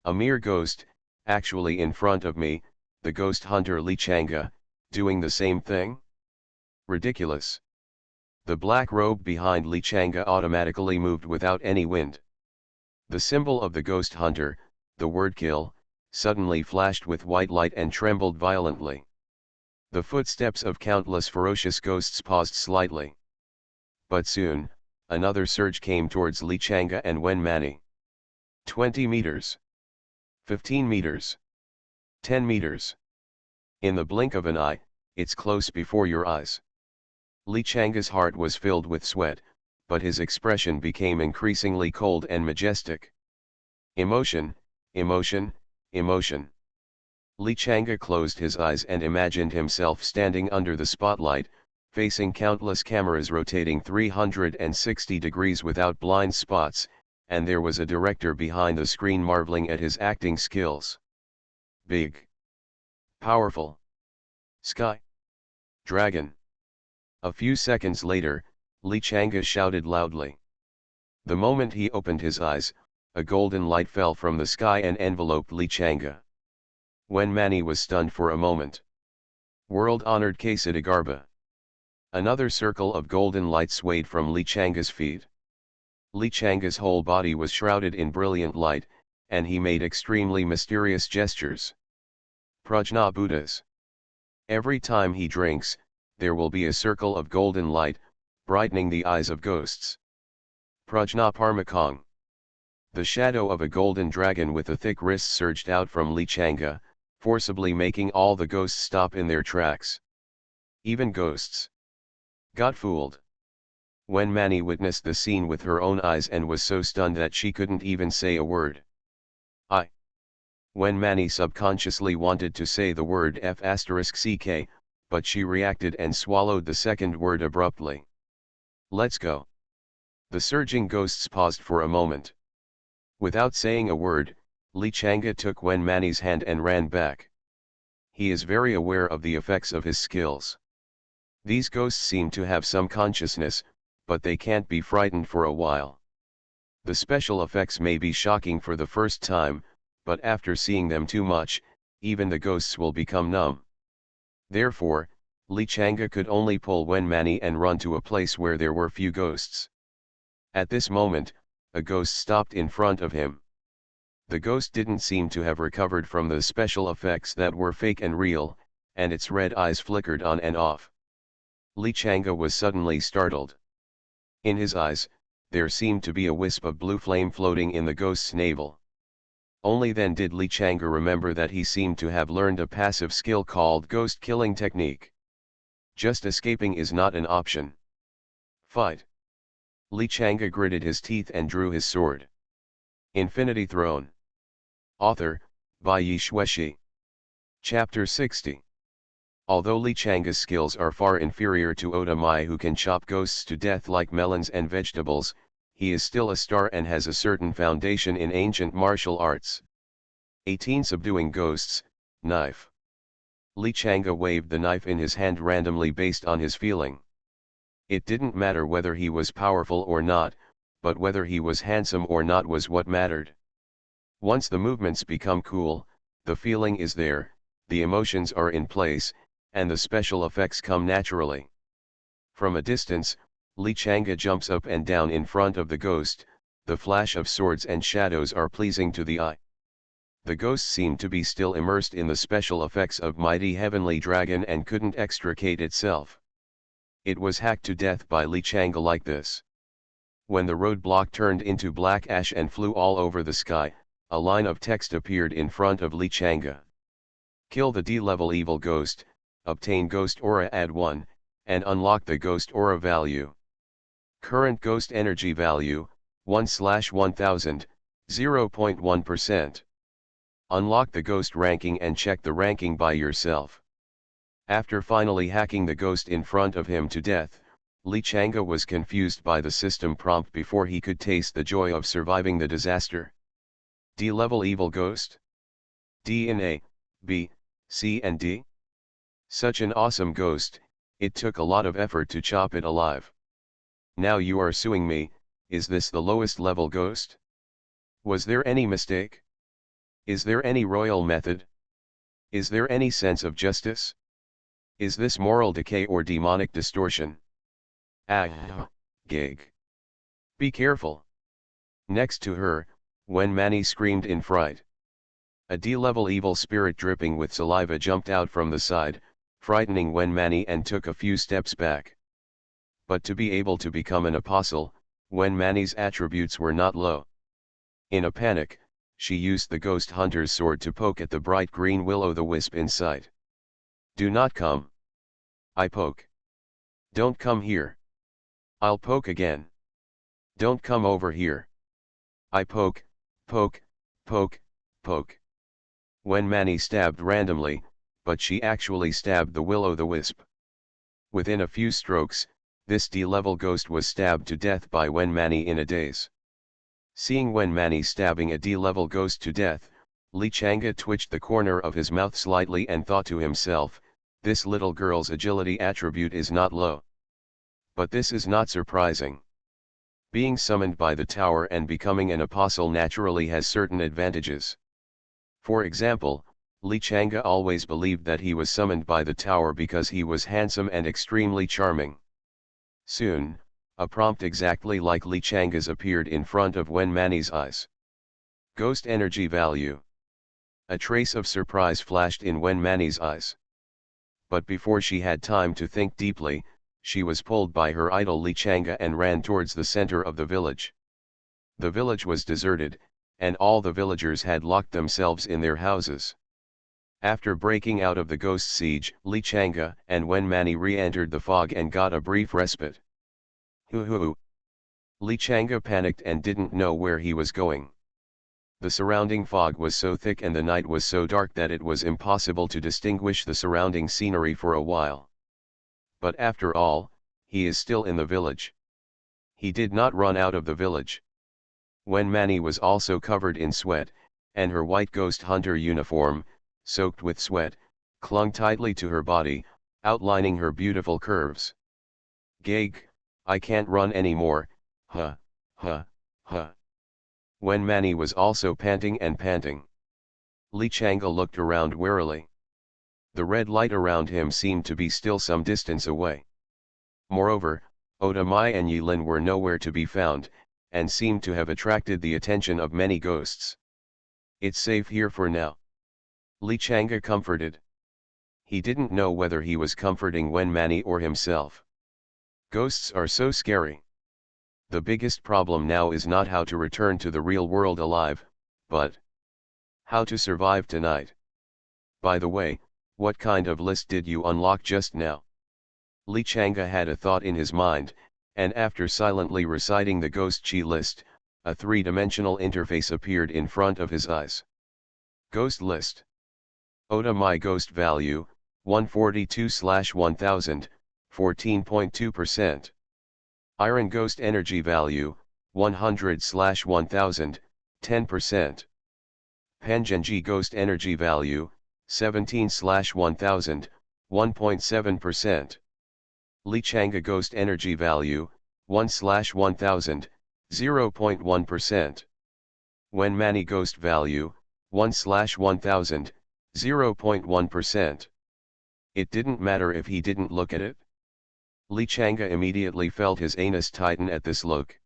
A mere ghost, actually in front of me, the ghost hunter Li Chang'e, doing the same thing? Ridiculous. The black robe behind Li Chang'e automatically moved without any wind. The symbol of the ghost hunter, the word kill, suddenly flashed with white light and trembled violently. The footsteps of countless ferocious ghosts paused slightly. But soon, another surge came towards Li Chang'e and Wen Mani. 20 meters. 15 meters. 10 meters. In the blink of an eye, it's close before your eyes. Li Chang'e's heart was filled with sweat, but his expression became increasingly cold and majestic. Emotion, emotion, emotion. Li Chang'e closed his eyes and imagined himself standing under the spotlight, facing countless cameras rotating 360 degrees without blind spots, and there was a director behind the screen marveling at his acting skills. Big. Powerful. Sky. Dragon. A few seconds later, Li Chang'e shouted loudly. The moment he opened his eyes, a golden light fell from the sky and enveloped Li Chang'e. Wen Mani was stunned for a moment. World-honored Ksitagarba. Another circle of golden light swayed from Li Chang'e's feet. Li Chang'e's whole body was shrouded in brilliant light, and he made extremely mysterious gestures. Prajna Buddhas. Every time he drinks, there will be a circle of golden light, brightening the eyes of ghosts. Prajnaparmakong. The shadow of a golden dragon with a thick wrist surged out from Li Changa, forcibly making all the ghosts stop in their tracks. Even ghosts got fooled. When Mani witnessed the scene with her own eyes and was so stunned that she couldn't even say a word. When Mani subconsciously wanted to say the word F*ck, but she reacted and swallowed the second word abruptly. Let's go. The surging ghosts paused for a moment. Without saying a word, Li Changa took Wen Mani's hand and ran back. He is very aware of the effects of his skills. These ghosts seem to have some consciousness, but they can't be frightened for a while. The special effects may be shocking for the first time, but after seeing them too much, even the ghosts will become numb. Therefore, Li Changa could only pull Wen Mani and run to a place where there were few ghosts. At this moment, a ghost stopped in front of him. The ghost didn't seem to have recovered from the special effects that were fake and real, and its red eyes flickered on and off. Li Changa was suddenly startled. In his eyes, there seemed to be a wisp of blue flame floating in the ghost's navel. Only then did Li Changa remember that he seemed to have learned a passive skill called ghost killing technique. Just escaping is not an option. Fight. Li Changa gritted his teeth and drew his sword. Infinity Throne. Author, by Yi Shueshi. Chapter 60. Although Li Changa's skills are far inferior to Oda Mai, who can chop ghosts to death like melons and vegetables, he is still a star and has a certain foundation in ancient martial arts. 18 Subduing ghosts, knife. Li Changa waved the knife in his hand randomly based on his feeling. It didn't matter whether he was powerful or not, but whether he was handsome or not was what mattered. Once the movements become cool, the feeling is there, the emotions are in place, and the special effects come naturally. From a distance, Li Changa jumps up and down in front of the ghost, the flash of swords and shadows are pleasing to the eye. The ghost seemed to be still immersed in the special effects of mighty heavenly dragon and couldn't extricate itself. It was hacked to death by Li Changa like this. When the roadblock turned into black ash and flew all over the sky, a line of text appeared in front of Li Changa. Kill the D-level evil ghost, obtain ghost aura, add 1, and unlock the ghost aura value. Current ghost energy value, 1/1000, 0.1%. Unlock the ghost ranking and check the ranking by yourself. After finally hacking the ghost in front of him to death, Li Changa was confused by the system prompt before he could taste the joy of surviving the disaster. D-level evil ghost? D in A, B, C and D? Such an awesome ghost, it took a lot of effort to chop it alive. Now you are suing me, is this the lowest level ghost? Was there any mistake? Is there any royal method? Is there any sense of justice? Is this moral decay or demonic distortion? Gig. Be careful. Next to her, Wen Mani screamed in fright. A D-level evil spirit dripping with saliva jumped out from the side, frightening Wen Mani and took a few steps back. But to be able to become an apostle, Wen Mani's attributes were not low. In a panic, she used the ghost hunter's sword to poke at the bright green will-o'-the-wisp in sight. Do not come. I poke. Don't come here. I'll poke again. Don't come over here. I poke, poke, poke, poke. Wen Mani stabbed randomly, but she actually stabbed the will-o'-the-wisp. Within a few strokes, this D-level ghost was stabbed to death by Wen Mani in a daze. Seeing Wen Mani stabbing a D-level ghost to death, Li Changa twitched the corner of his mouth slightly and thought to himself, this little girl's agility attribute is not low. But this is not surprising. Being summoned by the tower and becoming an apostle naturally has certain advantages. For example, Li Changa always believed that he was summoned by the tower because he was handsome and extremely charming. Soon, a prompt exactly like Li Changa's appeared in front of Wen Mani's eyes. Ghost energy value. A trace of surprise flashed in Wen Mani's eyes. but before she had time to think deeply, she was pulled by her idol Li Changa and ran towards the center of the village. The village was deserted, and all the villagers had locked themselves in their houses. After breaking out of the ghost siege, Li Changa and Wen Mani re-entered the fog and got a brief respite. Hoo. Li Changa panicked and didn't know where he was going. The surrounding fog was so thick and the night was so dark that it was impossible to distinguish the surrounding scenery for a while. But after all, he is still in the village. He did not run out of the village. Wen Mani was also covered in sweat, and her white ghost hunter uniform, soaked with sweat, clung tightly to her body, outlining her beautiful curves. Gag, I can't run anymore, huh. Wen Mani was also panting and panting. Li Changa looked around warily. The red light around him seemed to be still some distance away. Moreover, Oda Mai and Yilin were nowhere to be found, and seemed to have attracted the attention of many ghosts. It's safe here for now. Li Changa comforted. He didn't know whether he was comforting Wen Mani or himself. Ghosts are so scary. The biggest problem now is not how to return to the real world alive, but how to survive tonight. By the way, what kind of list did you unlock just now? Li Changa had a thought in his mind, and after silently reciting the ghost chi list, a three-dimensional interface appeared in front of his eyes. Ghost list. Oda Mai ghost value, 142/1000, 14.2%. Iron ghost energy value, 100/1000, 10%. Pangenji ghost energy value, 17/1000, 1.7%. Li Changa ghost energy value, 1/1000, 0.1%. Wen Mani ghost value, 1/1000, 0.1%. It didn't matter if he didn't look at it. Li Changa immediately felt his anus tighten at this look.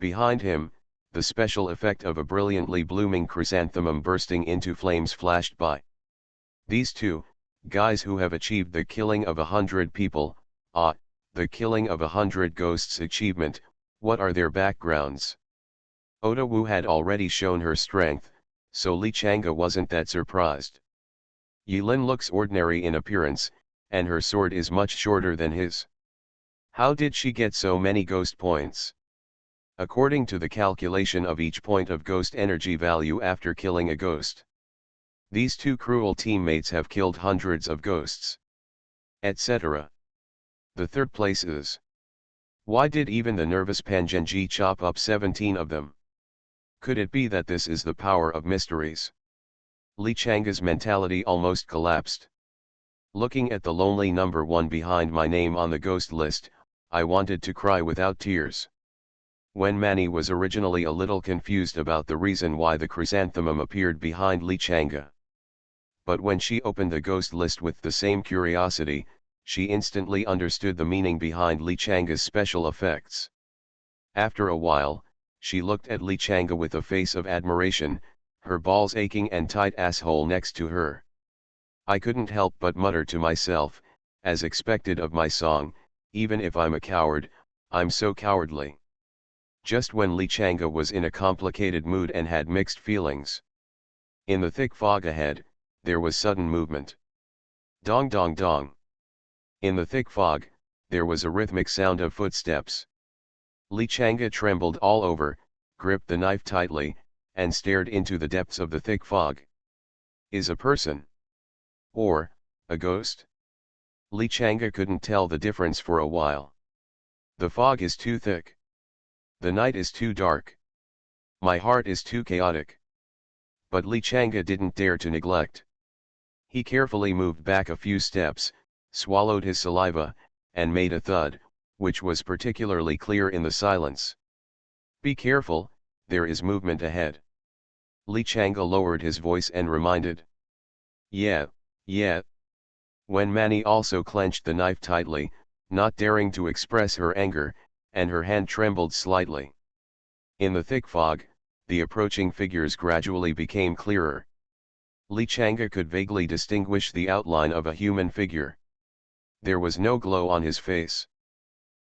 Behind him, the special effect of a brilliantly blooming chrysanthemum bursting into flames flashed by. These two guys who have achieved the killing of 100 people, the killing of 100 ghosts achievement, what are their backgrounds? Oda Wu had already shown her strength, so Li Changa wasn't that surprised. Yilin looks ordinary in appearance, and her sword is much shorter than his. How did she get so many ghost points? According to the calculation of each point of ghost energy value after killing a ghost. These two cruel teammates have killed hundreds of ghosts. Etc. The third place is. Why did even the nervous Pangenji chop up 17 of them? Could it be that this is the power of mysteries? Li Changa's mentality almost collapsed. Looking at the lonely number 1 behind my name on the ghost list, I wanted to cry without tears. Wen Mani was originally a little confused about the reason why the chrysanthemum appeared behind Li Changa. But when she opened the ghost list with the same curiosity, she instantly understood the meaning behind Li Changa's special effects. After a while, she looked at Li Changa with a face of admiration, her balls aching and tight asshole next to her. I couldn't help but mutter to myself, as expected of my song, even if I'm a coward, I'm so cowardly. Just when Li Changa was in a complicated mood and had mixed feelings. In the thick fog ahead, there was sudden movement. Dong dong dong. In the thick fog, there was a rhythmic sound of footsteps. Li Changa trembled all over, gripped the knife tightly, and stared into the depths of the thick fog. Is a person? Or, a ghost? Li Changa couldn't tell the difference for a while. The fog is too thick. The night is too dark. My heart is too chaotic. But Li Changa didn't dare to neglect. He carefully moved back a few steps, swallowed his saliva, and made a thud, which was particularly clear in the silence. Be careful, there is movement ahead. Li Changa lowered his voice and reminded. Yeah. Wen Mani also clenched the knife tightly, not daring to express her anger, and her hand trembled slightly. In the thick fog, the approaching figures gradually became clearer. Li Chang'e could vaguely distinguish the outline of a human figure. There was no glow on his face.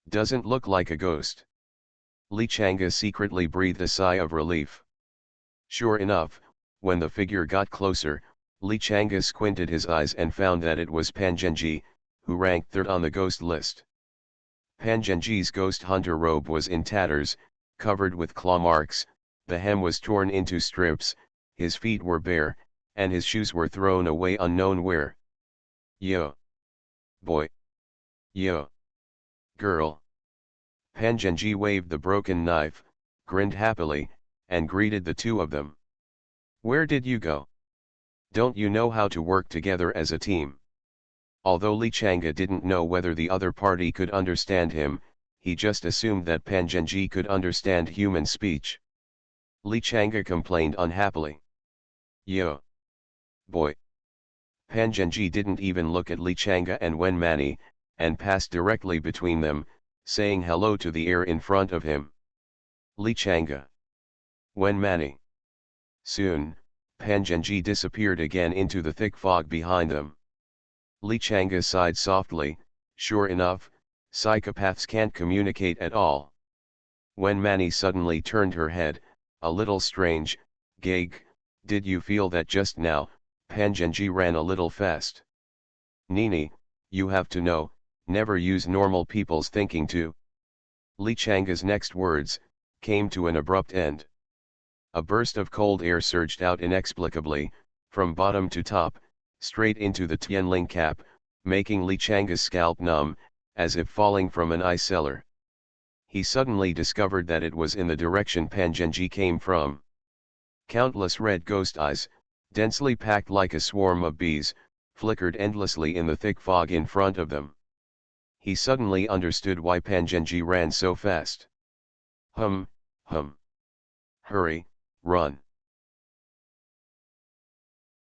Doesn't look like a ghost. Li Chang'e secretly breathed a sigh of relief. Sure enough, when the figure got closer, Li Chang'e squinted his eyes and found that it was Pan Zhenji, who ranked third on the ghost list. Pan Zhenji's ghost hunter robe was in tatters, covered with claw marks, the hem was torn into strips, his feet were bare, and his shoes were thrown away unknown where. Yo! Boy! Yo! Girl! Pan Zhenji waved the broken knife, grinned happily, and greeted the two of them. Where did you go? Don't you know how to work together as a team? Although Li Chang'e didn't know whether the other party could understand him, he just assumed that Pan Zhenji could understand human speech. Li Chang'e complained unhappily. Yo! Boy! Pan Zhenji didn't even look at Li Chang'e and Wen Mani, and passed directly between them, saying hello to the air in front of him. Li Chang'e. Wen Mani. Soon, Pan Zhenji disappeared again into the thick fog behind them. Li Chang'e sighed softly, sure enough, psychopaths can't communicate at all. Wen Mani suddenly turned her head, a little strange. Gag, did you feel that just now? Pan Zhenji ran a little fast. Nini, you have to know, never use normal people's thinking to. Li Chang'e's next words came to an abrupt end. A burst of cold air surged out inexplicably, from bottom to top, straight into the Tianling cap, making Li Chang'e's scalp numb, as if falling from an ice cellar. He suddenly discovered that it was in the direction Pan Zhenji came from. Countless red ghost eyes, densely packed like a swarm of bees, flickered endlessly in the thick fog in front of them. He suddenly understood why Pan Zhenji ran so fast. Hum. Hurry, run.